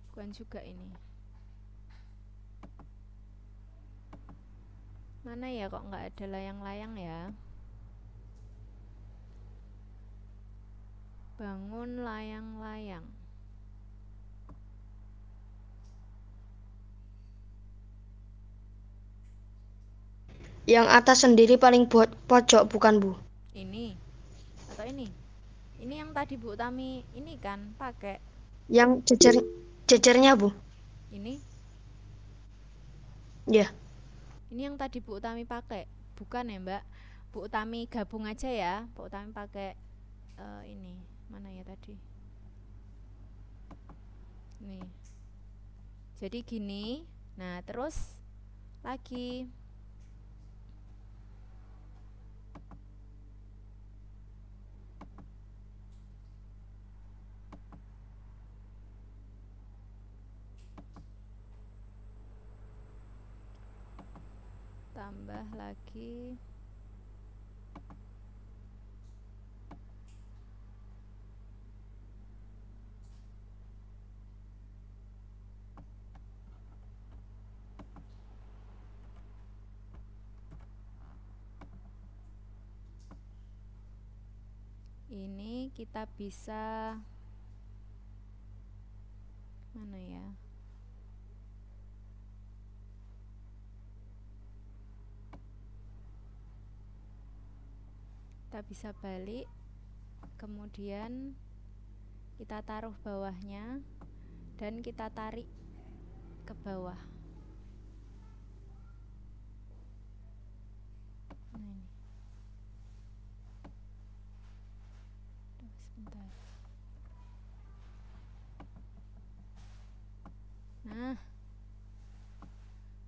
Bukan juga ini. Mana ya, kok nggak ada layang-layang ya? Bangun layang-layang. Yang atas sendiri paling pojok bukan Bu? Ini atau ini? Ini yang tadi Bu Utami ini kan pakai. Yang jejernya Bu? Ini? Ya. Ini yang tadi Bu Utami pakai, bukan ya Mbak? Bu Utami gabung aja ya. Bu Utami pakai ini mana ya tadi? Nih. Jadi gini. Nah, terus lagi. Tambah lagi. Ini kita bisa mana ya? Kita bisa balik, kemudian kita taruh bawahnya dan kita tarik ke bawah. Nah, ini. Sebentar. Nah,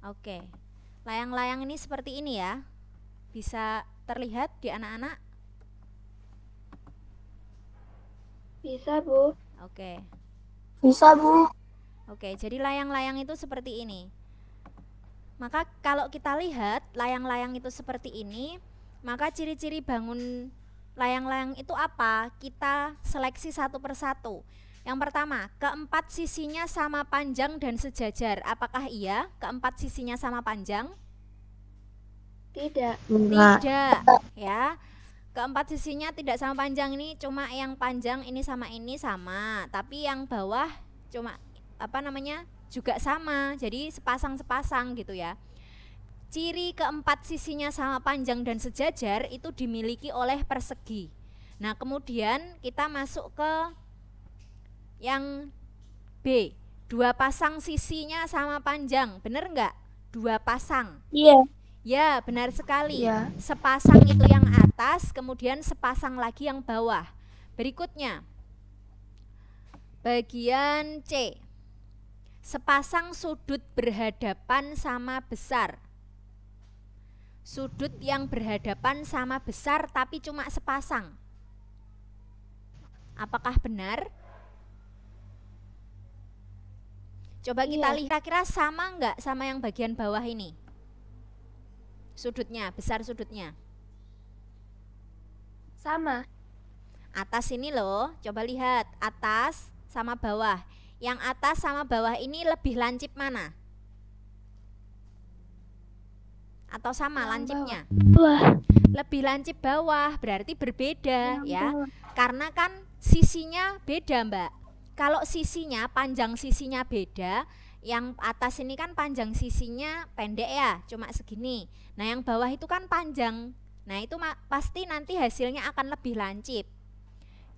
oke. Layang-layang ini seperti ini ya. Bisa terlihat di anak-anak? Bisa, Bu. Oke. Bisa, Bu. Oke, jadi layang-layang itu seperti ini. Maka kalau kita lihat layang-layang itu seperti ini, maka ciri-ciri bangun layang-layang itu apa? Kita seleksi satu persatu. Yang pertama, keempat sisinya sama panjang dan sejajar. Apakah iya? Keempat sisinya sama panjang? Tidak. Tidak, ya. Keempat sisinya tidak sama panjang, ini cuma yang panjang ini sama, tapi yang bawah cuma juga sama, jadi sepasang-sepasang gitu ya. Ciri keempat sisinya sama panjang dan sejajar itu dimiliki oleh persegi. Nah kemudian kita masuk ke yang B, 2 pasang sisinya sama panjang, bener nggak? 2 pasang. Iya. Ya, benar sekali. Iya. Sepasang itu yang atas, kemudian sepasang lagi yang bawah. Berikutnya, bagian C. Sepasang sudut berhadapan sama besar. Sudut yang berhadapan sama besar tapi cuma sepasang. Apakah benar? Coba kita lihat, kira-kira sama nggak sama yang bagian bawah ini? Sudutnya, besar sudutnya. Sama. Atas ini loh, coba lihat atas sama bawah. Yang atas sama bawah ini lebih lancip mana? Atau sama lancipnya? Wah. Lebih lancip bawah, berarti berbeda ya. bawah. Karena kan sisinya beda, Mbak. Kalau sisinya, panjang sisinya beda, yang atas ini kan panjang sisinya pendek ya, cuma segini. Nah yang bawah itu kan panjang. Nah itu pasti nanti hasilnya akan lebih lancip.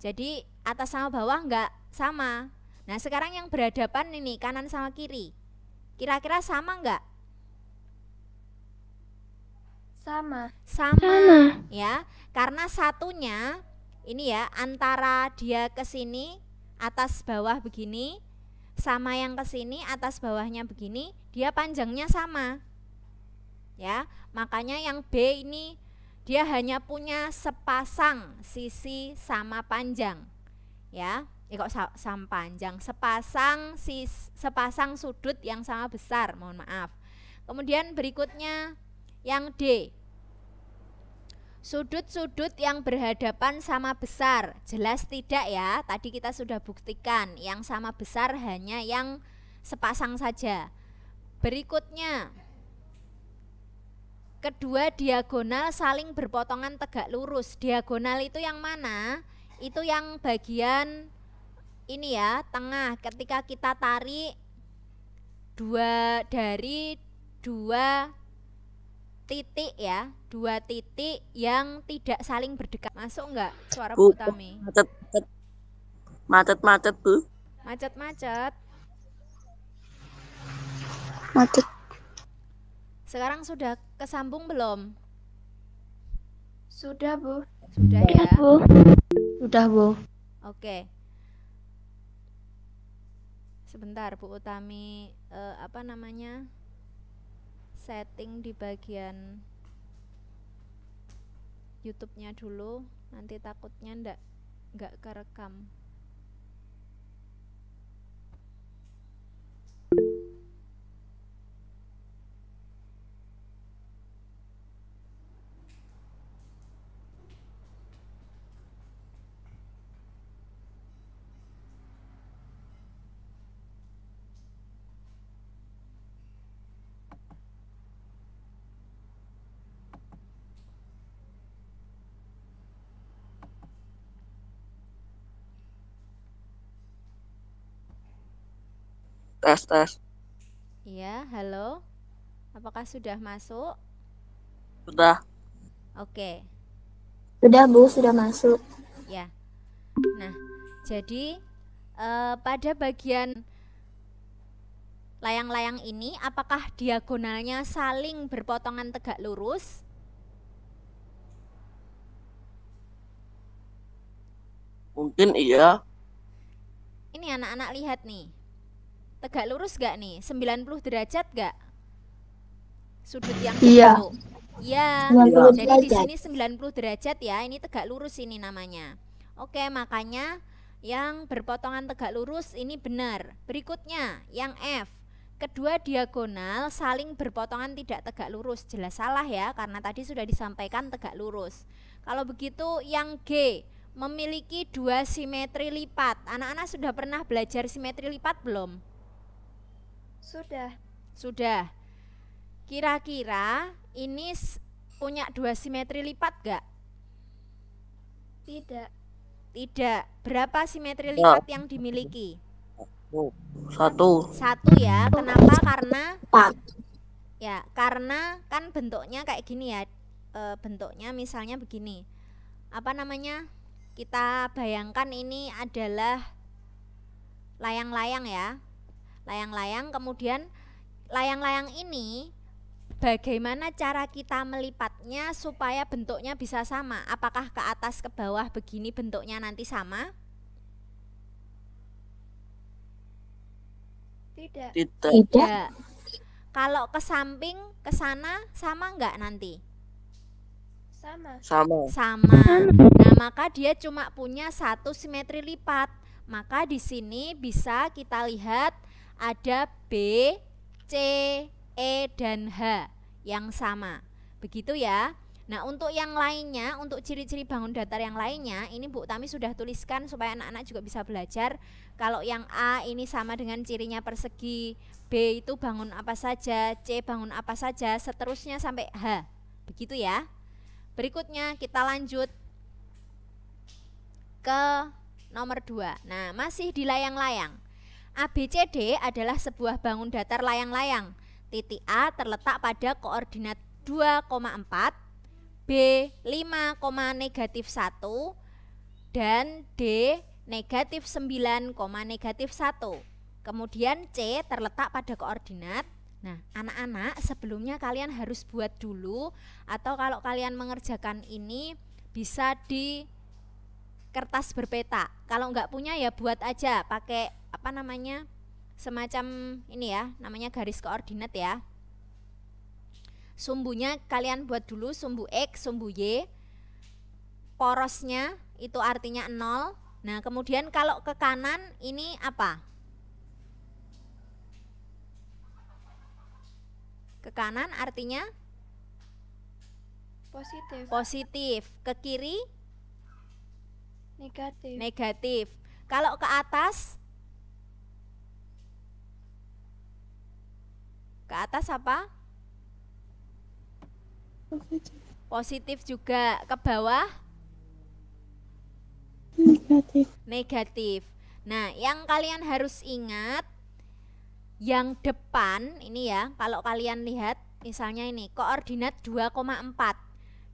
Jadi atas sama bawah nggak sama. Nah sekarang yang berhadapan ini kanan sama kiri, kira-kira sama nggak? Sama. Sama ya, karena satunya ini ya antara dia ke sini atas bawah begini sama yang ke sini atas bawahnya begini, dia panjangnya sama. Ya, makanya yang B ini dia hanya punya sepasang sisi sama panjang. Ya, kok sama panjang, sepasang sudut yang sama besar, mohon maaf. Kemudian berikutnya yang D. Sudut-sudut yang berhadapan sama besar, jelas tidak ya, tadi kita sudah buktikan yang sama besar hanya yang sepasang saja. Berikutnya, kedua diagonal saling berpotongan tegak lurus. Diagonal itu yang mana? Itu yang bagian ini ya, tengah, ketika kita tarik dari dua titik ya, 2 titik yang tidak saling berdekat. Masuk enggak suara Bu Utami? Macet, Bu. Macet. Macet. Sekarang sudah kesambung belum? Sudah, Bu. Sudah ya. Bu. Sudah, Bu. Oke. Sebentar Bu Utami setting di bagian YouTube-nya dulu, nanti takutnya nggak kerekam. Tes. Iya, halo. Apakah sudah masuk? Sudah. Oke. Sudah, Bu, sudah masuk. Ya. Nah, jadi pada bagian layang-layang ini apakah diagonalnya saling berpotongan tegak lurus? Mungkin iya. Ini anak-anak lihat nih. Tegak lurus gak nih? 90 derajat gak? Sudut yang Iya. dibentuk. Iya. 90 Jadi di derajat. sini 90 derajat ya. Ini tegak lurus ini namanya. Oke, makanya yang berpotongan tegak lurus ini benar. Berikutnya yang F. Kedua diagonal saling berpotongan tidak tegak lurus. Jelas salah ya, karena tadi sudah disampaikan tegak lurus. Kalau begitu yang G, memiliki dua simetri lipat. Anak-anak sudah pernah belajar simetri lipat belum? Sudah. Sudah. Kira-kira ini punya dua simetri lipat gak? Tidak. Tidak. Berapa simetri lipat yang dimiliki? 1. Satu ya. Kenapa? Karena 4. ya, karena kan bentuknya kayak gini ya. Bentuknya misalnya begini. Apa namanya? Kita bayangkan ini adalah layang-layang ya. Layang-layang, kemudian layang-layang ini bagaimana cara kita melipatnya supaya bentuknya bisa sama? Apakah ke atas ke bawah begini bentuknya nanti sama? Tidak. Tidak. Tidak. Kalau ke samping ke sana sama enggak nanti? Sama. Sama. Sama. Nah, maka dia cuma punya satu simetri lipat. Maka di sini bisa kita lihat ada B, C, E, dan H yang sama. Begitu ya. Nah, untuk yang lainnya, untuk ciri-ciri bangun datar yang lainnya, ini Bu Tami sudah tuliskan supaya anak-anak juga bisa belajar. Kalau yang A ini sama dengan cirinya persegi, B itu bangun apa saja, C bangun apa saja, seterusnya sampai H. Begitu ya. Berikutnya kita lanjut ke nomor 2. Nah, masih di layang-layang. ABCD adalah sebuah bangun datar layang-layang. Titik A terletak pada koordinat 2,4, B 5,-1, dan D negatif 9,-1. Kemudian C terletak pada koordinat. Nah, anak-anak sebelumnya kalian harus buat dulu, atau kalau kalian mengerjakan ini bisa di kertas berpeta. Kalau nggak punya ya buat aja pakai apa namanya, semacam ini ya, namanya garis koordinat ya. Sumbunya kalian buat dulu, sumbu X, sumbu Y. Porosnya itu artinya 0. Nah, kemudian kalau ke kanan ini apa? Ke kanan artinya Positif. positif. Ke kiri Negatif. negatif. Kalau ke atas? Ke atas apa? Positif juga. Ke bawah? Negatif. Nah, yang kalian harus ingat, yang depan ini ya, kalau kalian lihat misalnya ini koordinat 2,4.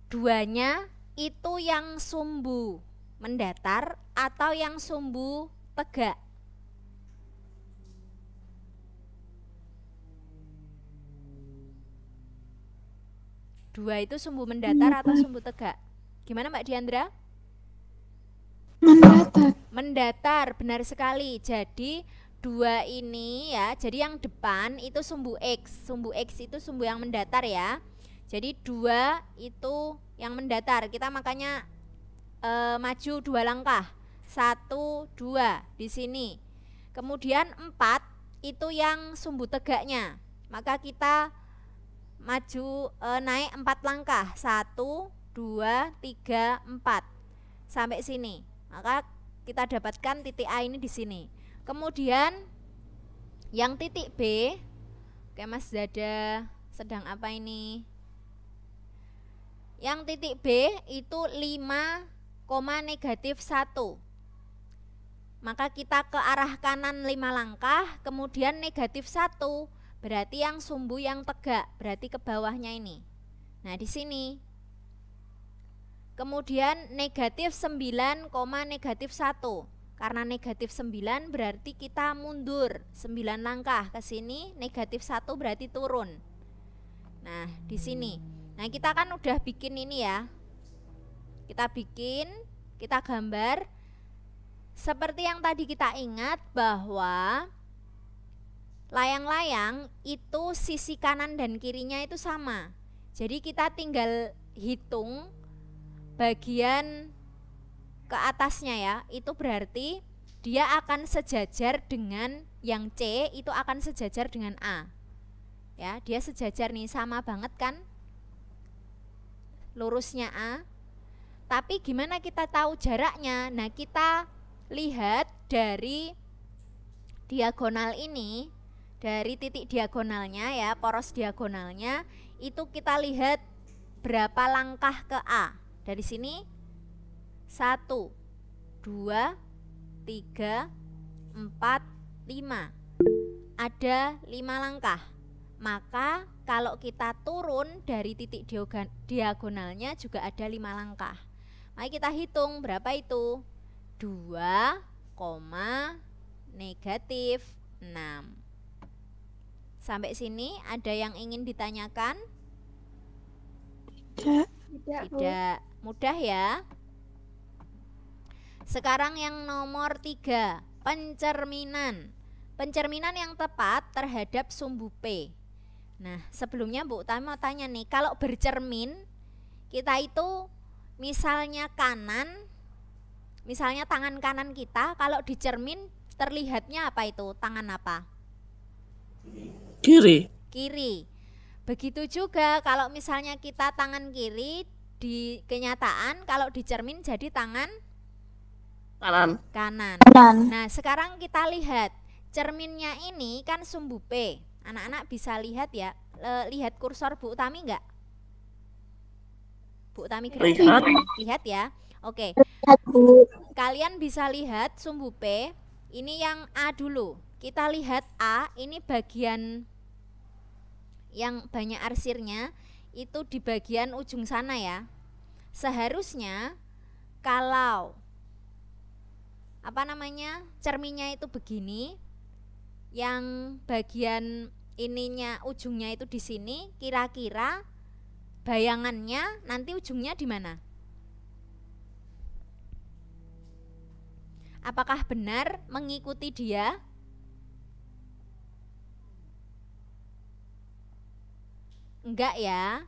Duanya itu yang sumbu mendatar atau yang sumbu tegak? Dua itu sumbu mendatar atau sumbu tegak? Gimana Mbak Diandra? Mendatar. Mendatar, benar sekali. Jadi dua ini ya, jadi yang depan itu sumbu X. Sumbu X itu sumbu yang mendatar ya. Jadi dua itu yang mendatar. Kita makanya maju 2 langkah. 1, 2 di sini. Kemudian 4 itu yang sumbu tegaknya. Maka kita maju naik 4 langkah. 1, 2, 3, 4 sampai sini. Maka kita dapatkan titik A ini di sini. Kemudian yang titik B, oke Mas Zada sedang apa ini? Yang titik B itu 5,-1. Maka kita ke arah kanan 5 langkah, kemudian negatif 1. Berarti yang sumbu yang tegak, berarti ke bawahnya ini. Nah, di sini. Kemudian negatif 9,-1. Karena negatif 9 berarti kita mundur 9 langkah ke sini, negatif 1 berarti turun. Nah, di sini. Nah, kita kan udah bikin ini ya. Kita bikin, kita gambar. Seperti yang tadi kita ingat bahwa layang-layang itu sisi kanan dan kirinya itu sama. Jadi kita tinggal hitung bagian ke atasnya ya. Itu berarti dia akan sejajar dengan yang C, itu akan sejajar dengan A. Ya, dia sejajar nih, sama banget kan? Lurusnya A. Tapi gimana kita tahu jaraknya? Nah, kita lihat dari diagonal ini, dari titik diagonalnya ya, poros diagonalnya, itu kita lihat berapa langkah ke A. Dari sini 1, 2, 3, 4, 5. Ada 5 langkah. Maka kalau kita turun dari titik diagonalnya juga ada 5 langkah. Mari kita hitung berapa itu. 2, -6. Sampai sini ada yang ingin ditanyakan? Tidak, Bu. Tidak. Mudah ya. Sekarang yang nomor 3, pencerminan. Pencerminan yang tepat terhadap sumbu P. Nah, sebelumnya Bu Utami mau tanya nih, kalau bercermin kita itu misalnya kanan, misalnya tangan kanan kita, kalau dicermin terlihatnya apa itu? Tangan apa? Kiri. Kiri. Begitu juga kalau misalnya kita tangan kiri, di kenyataan kalau dicermin jadi tangan Kanan. kanan. Kanan. Nah, sekarang kita lihat cerminnya ini kan sumbu P. Anak-anak bisa lihat ya, lihat kursor Bu Utami enggak? Bu Utami Lihat. lihat ya. Oke. Lihat, Bu. Kalian bisa lihat sumbu P. Ini yang A dulu. Kita lihat A, ini bagian yang banyak arsirnya itu di bagian ujung sana ya. Seharusnya kalau cerminnya itu begini, yang bagian ininya ujungnya itu di sini, kira-kira bayangannya nanti ujungnya di mana? Apakah benar mengikuti dia? Enggak ya.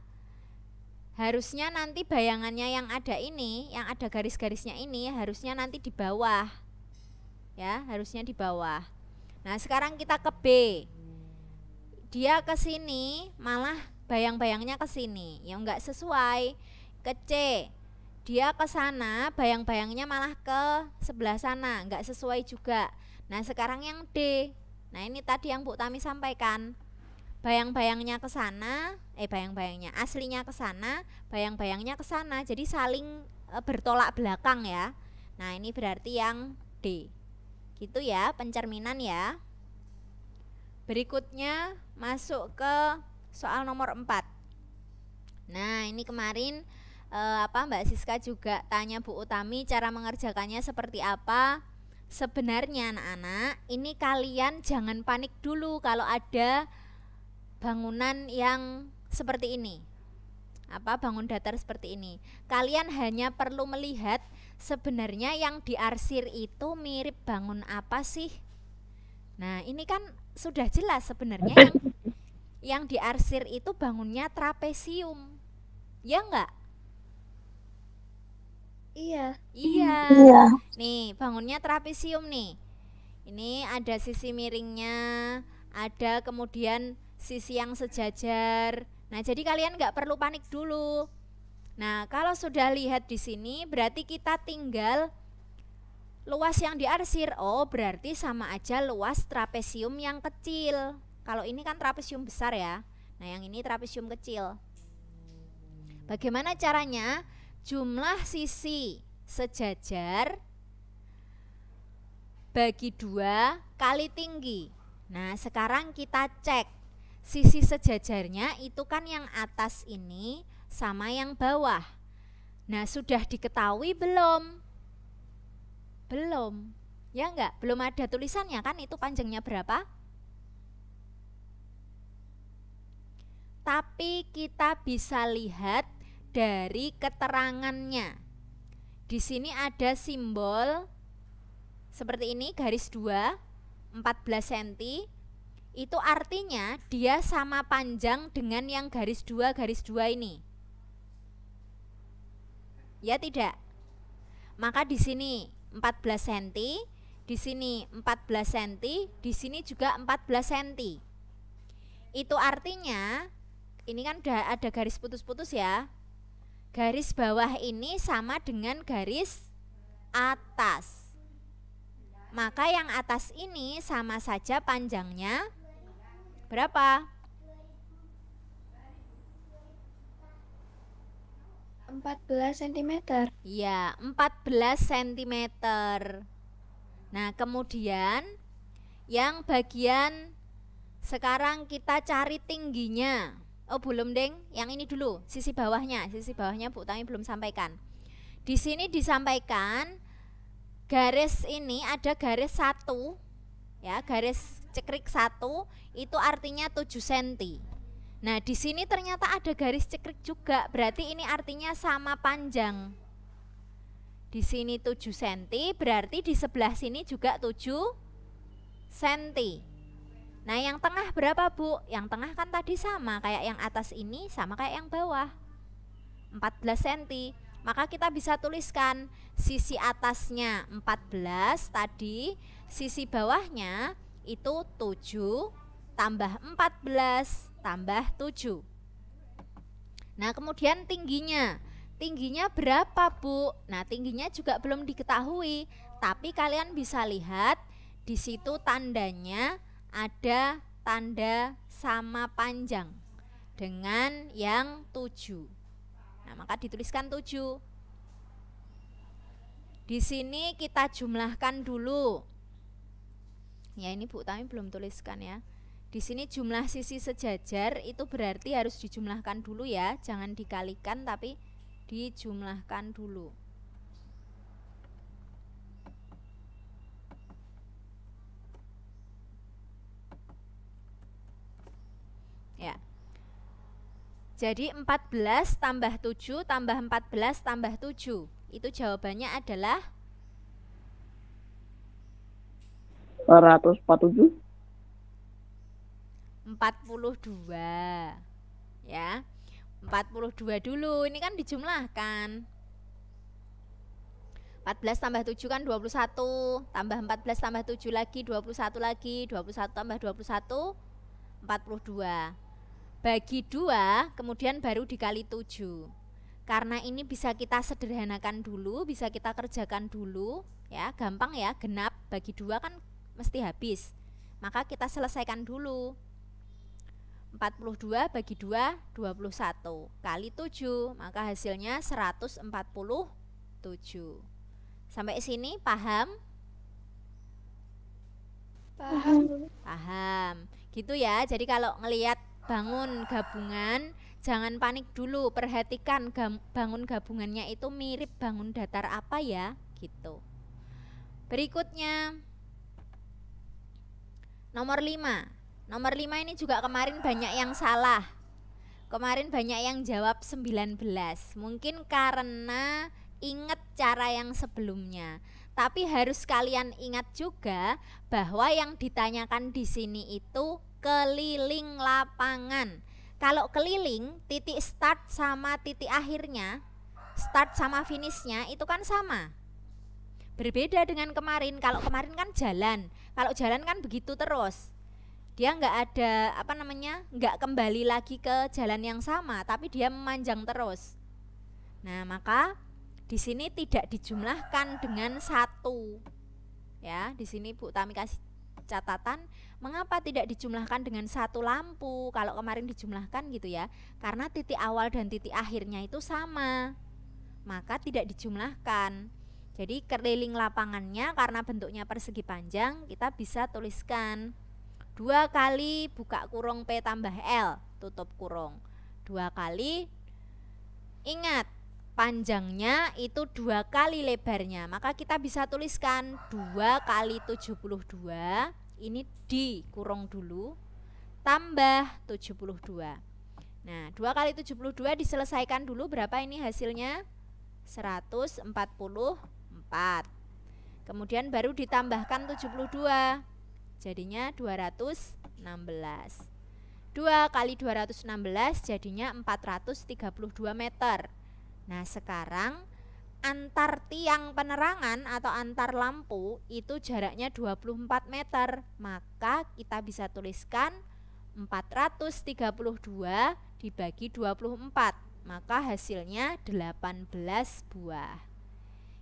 Harusnya nanti bayangannya yang ada ini, yang ada garis-garisnya ini, harusnya nanti di bawah. Ya, harusnya di bawah. Nah, sekarang kita ke B. Dia ke sini, malah bayang-bayangnya ke sini. Ya enggak sesuai. Ke C. Dia ke sana, bayang-bayangnya malah ke sebelah sana, enggak sesuai juga. Nah, sekarang yang D. Nah, ini tadi yang Bu Tami sampaikan. Bayang-bayangnya ke sana, bayang-bayangnya aslinya ke sana, bayang-bayangnya ke sana. Jadi saling bertolak belakang ya. Nah, ini berarti yang D. Gitu ya, pencerminan ya. Berikutnya masuk ke soal nomor 4. Nah, ini kemarin Mbak Siska juga tanya Bu Utami cara mengerjakannya seperti apa. Sebenarnya anak-anak, ini kalian jangan panik dulu kalau ada bangunan yang seperti ini, bangun datar seperti ini. Kalian hanya perlu melihat sebenarnya yang diarsir itu mirip bangun apa sih. Nah, ini kan sudah jelas sebenarnya yang diarsir itu bangunnya trapesium, ya enggak? Iya. Iya. Iya. Nih, bangunnya trapesium nih. Ini ada sisi miringnya, ada kemudian sisi yang sejajar. Nah, jadi kalian nggak perlu panik dulu. Nah, kalau sudah lihat di sini, berarti kita tinggal luas yang diarsir. Oh, berarti sama aja luas trapesium yang kecil. Kalau ini kan trapesium besar ya. Nah, yang ini trapesium kecil. Bagaimana caranya? Jumlah sisi sejajar bagi 2 kali tinggi. Nah, sekarang kita cek sisi sejajarnya itu kan yang atas ini sama yang bawah. Nah, sudah diketahui belum? Belum. Ya enggak? Belum ada tulisannya kan itu panjangnya berapa? Tapi kita bisa lihat dari keterangannya. Di sini ada simbol seperti ini, garis 2, 14 cm. itu artinya dia sama panjang dengan yang garis 2 ini. Ya tidak? Maka di sini 14 cm, di sini 14 cm, di sini juga 14 cm. Itu artinya ini kan udah ada garis putus-putus ya. Garis bawah ini sama dengan garis atas. Maka yang atas ini sama saja panjangnya berapa? 14 cm. Ya, 14 cm. Nah, kemudian yang bagian sekarang kita cari tingginya. Oh, belum, Deng. Yang ini dulu, sisi bawahnya. Sisi bawahnya Bu Tami belum sampaikan. Di sini disampaikan garis ini ada garis 1. Ya, garis cekrik 1 itu artinya 7 cm. Nah, di sini ternyata ada garis cekrik juga, berarti ini artinya sama panjang. Di sini 7 cm, berarti di sebelah sini juga 7 cm. Nah, yang tengah berapa, Bu? Yang tengah kan tadi sama kayak yang atas ini, sama kayak yang bawah, 14 cm. Maka kita bisa tuliskan sisi atasnya 14 tadi, sisi bawahnya itu 7 tambah 14 tambah 7. Nah, kemudian tingginya. Tingginya berapa, Bu? Nah, tingginya juga belum diketahui, tapi kalian bisa lihat di situ tandanya ada tanda sama panjang dengan yang 7. Nah, maka dituliskan 7. Di sini kita jumlahkan dulu. Ya, ini Bu Tami belum tuliskan ya. Di sini jumlah sisi sejajar itu berarti harus dijumlahkan dulu ya, jangan dikalikan tapi dijumlahkan dulu. Ya. Jadi 14 tambah 7 tambah 14 tambah 7. Itu jawabannya adalah 147. 42 ya, 42 dulu, ini kan dijumlahkan. 14 tambah 7 kan 21, tambah 14 tambah 7 lagi 21 lagi, 21 tambah 21 42. Bagi 2 kemudian baru dikali 7. Karena ini bisa kita sederhanakan dulu, bisa kita kerjakan dulu ya, gampang ya, genap bagi 2 kan mesti habis. Maka kita selesaikan dulu. 42 bagi 2 21 kali 7, maka hasilnya 147. Sampai sini paham? Paham. Paham. Gitu ya. Jadi kalau ngelihat bangun gabungan jangan panik dulu, perhatikan bangun gabungannya itu mirip bangun datar apa ya, gitu. Berikutnya nomor 5. Nomor 5 ini juga kemarin banyak yang salah. Kemarin banyak yang jawab 19. Mungkin karena ingat cara yang sebelumnya. Tapi harus kalian ingat juga bahwa yang ditanyakan di sini itu keliling lapangan. Kalau keliling, titik start sama titik akhirnya, start sama finishnya itu kan sama. Berbeda dengan kemarin. Kalau kemarin kan jalan. Kalau jalan kan begitu terus. Dia nggak ada nggak kembali lagi ke jalan yang sama, tapi dia memanjang terus. Nah, maka di sini tidak dijumlahkan dengan 1. Ya, di sini Bu Tami kasih catatan, mengapa tidak dijumlahkan dengan 1 lampu? Kalau kemarin dijumlahkan gitu ya, karena titik awal dan titik akhirnya itu sama, maka tidak dijumlahkan. Jadi keliling lapangannya karena bentuknya persegi panjang, kita bisa tuliskan 2 kali buka kurung P tambah L tutup kurung. 2 kali, ingat panjangnya itu 2 kali lebarnya, maka kita bisa tuliskan 2 kali 72, ini di kurung dulu, tambah 72. Nah, 2 kali 72 diselesaikan dulu, berapa ini hasilnya? 144. Kemudian baru ditambahkan 72. jadinya 216. 2 kali 216 jadinya 432 meter. Nah, sekarang antar tiang penerangan atau antar lampu itu jaraknya 24 meter. Maka kita bisa tuliskan 432 dibagi 24. Maka hasilnya 18 buah.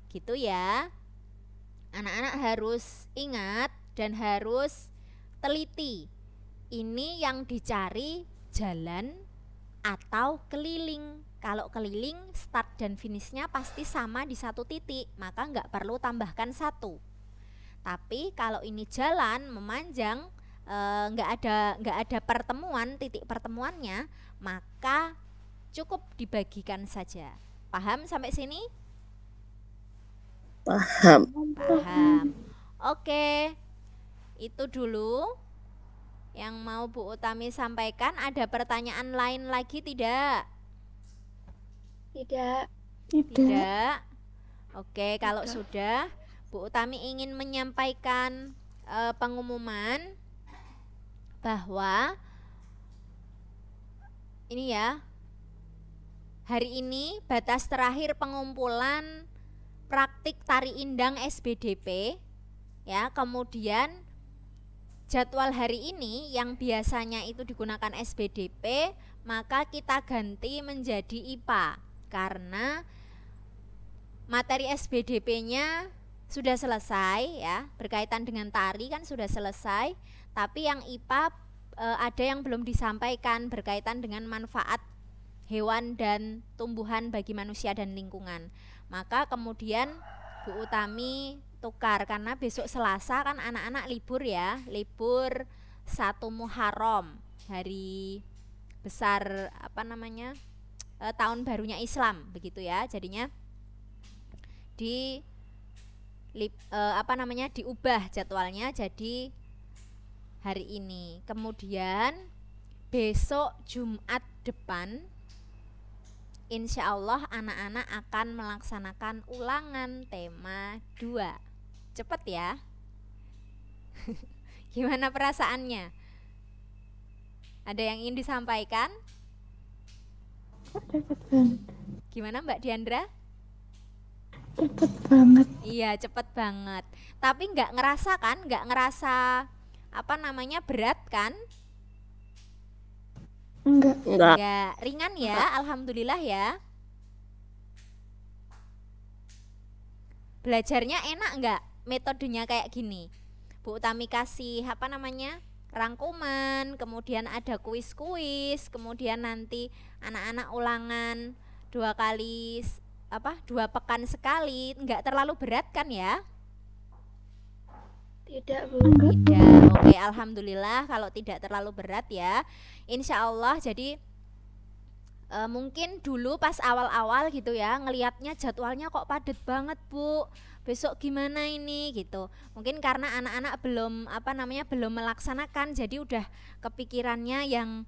Gitu ya. Anak-anak harus ingat dan harus teliti. Ini yang dicari jalan atau keliling. Kalau keliling, start dan finishnya pasti sama di satu titik, maka nggak perlu tambahkan satu. Tapi kalau ini jalan memanjang, nggak ada pertemuan, titik pertemuannya, maka cukup dibagikan saja. Paham sampai sini? Paham. Paham. Oke, itu dulu yang mau Bu Utami sampaikan. Ada pertanyaan lain lagi tidak? Tidak. Tidak. Oke, kalau sudah Bu Utami ingin menyampaikan pengumuman bahwa ini ya, hari ini batas terakhir pengumpulan praktik tari indang SBDP ya. Kemudian jadwal hari ini yang biasanya itu digunakan SBDP, maka kita ganti menjadi IPA karena materi SBDP-nya sudah selesai ya, berkaitan dengan tari kan sudah selesai, tapi yang IPA ada yang belum disampaikan berkaitan dengan manfaat hewan dan tumbuhan bagi manusia dan lingkungan. Maka kemudian Bu Utami tukar karena besok Selasa kan anak-anak libur ya, libur 1 Muharram, hari besar tahun barunya Islam begitu ya. Jadinya diubah jadwalnya jadi hari ini. Kemudian besok Jumat depan insya Allah anak-anak akan melaksanakan ulangan tema 2. Cepet ya. Gimana perasaannya? Ada yang ingin disampaikan? Cepet banget. Gimana Mbak Diandra? Cepet banget. Iya, cepet banget. Tapi nggak ngerasa kan? Nggak ngerasa berat kan? Enggak. Nggak, ringan ya, alhamdulillah ya. Belajarnya enak nggak? Metodenya kayak gini. Bu Utami kasih rangkuman, kemudian ada kuis-kuis, kemudian nanti anak-anak ulangan 2 pekan sekali. Nggak terlalu berat kan ya? Tidak, Bu. Tidak. Oke, alhamdulillah kalau tidak terlalu berat ya. Insya Allah. Jadi mungkin dulu pas awal-awal gitu ya, ngelihatnya jadwalnya kok padat banget Bu, besok gimana ini gitu. Mungkin karena anak-anak belum belum melaksanakan, jadi udah kepikirannya yang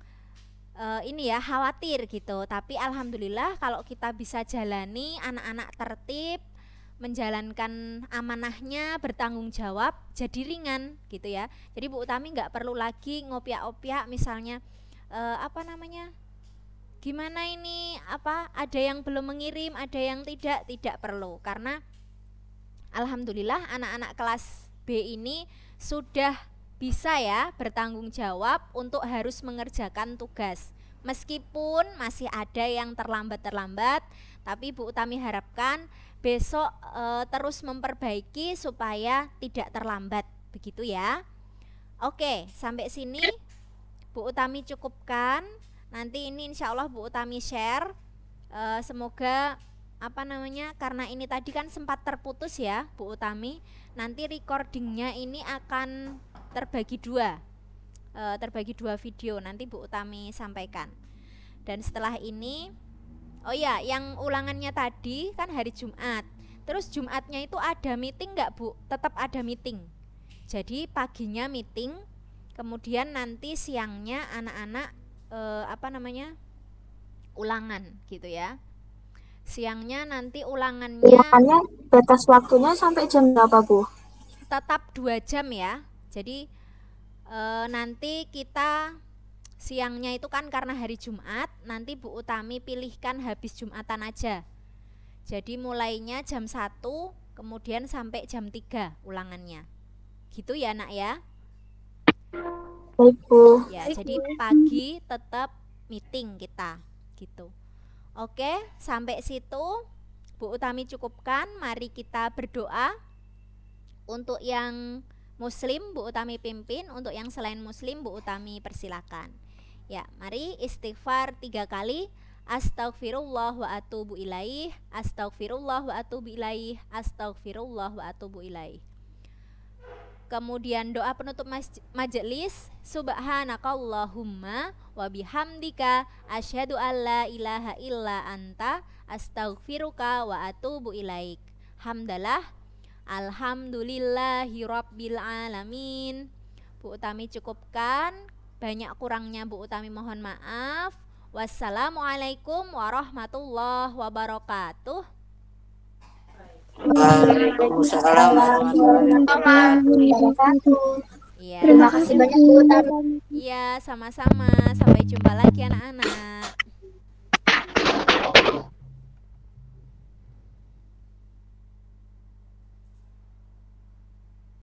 khawatir gitu. Tapi alhamdulillah kalau kita bisa jalani, anak-anak tertib, menjalankan amanahnya, bertanggung jawab, jadi ringan gitu ya. Jadi Bu Utami nggak perlu lagi ngopiak-opiak misalnya gimana ini, ada yang belum mengirim, ada yang tidak perlu, karena alhamdulillah anak-anak kelas B ini sudah bisa ya bertanggung jawab untuk harus mengerjakan tugas. Meskipun masih ada yang terlambat, tapi Bu Utami harapkan besok terus memperbaiki supaya tidak terlambat, begitu ya. Oke, sampai sini Bu Utami cukupkan. Nanti ini insya Allah Bu Utami share. Semoga karena ini tadi kan sempat terputus ya Bu Utami. Nanti recordingnya ini akan terbagi 2 video. Nanti Bu Utami sampaikan. Dan setelah ini, oh ya, yang ulangannya tadi kan hari Jumat. Terus Jumatnya itu ada meeting nggak Bu? Tetap ada meeting. Jadi paginya meeting, kemudian nanti siangnya anak-anak ulangan gitu ya. Siangnya nanti ulangannya Batas waktunya sampai jam berapa, Bu? tetap 2 jam ya. Jadi Nanti kita siangnya itu kan karena hari Jumat, nanti Bu Utami pilihkan habis Jumatan aja. Jadi mulainya jam 1, kemudian sampai jam 3 ulangannya. Gitu ya nak ya. Baik, Bu. Ya, jadi pagi tetap meeting kita gitu. Oke, sampai situ Bu Utami cukupkan. Mari kita berdoa. Untuk yang Muslim Bu Utami pimpin, untuk yang selain Muslim Bu Utami persilakan. Ya, mari istighfar 3 kali. Astaghfirullah wa atubu ilaih, astaghfirullah wa atubu ilaih, astaghfirullah wa atubu ilaih. Kemudian doa penutup majelis, subhanakallahumma wa bihamdika asyhadu alla ilaha illa anta astaghfiruka wa atubu ilaik. Hamdalah, alhamdulillahi rabbil alamin. Bu Utami cukupkan, banyak kurangnya Bu Utami mohon maaf. Wassalamualaikum warahmatullahi wabarakatuh. Waalaikumsalam warahmatullahi wabarakatuh. Iya. Terima kasih banyak Bu Utami. Iya, sama-sama. Sampai jumpa lagi anak-anak.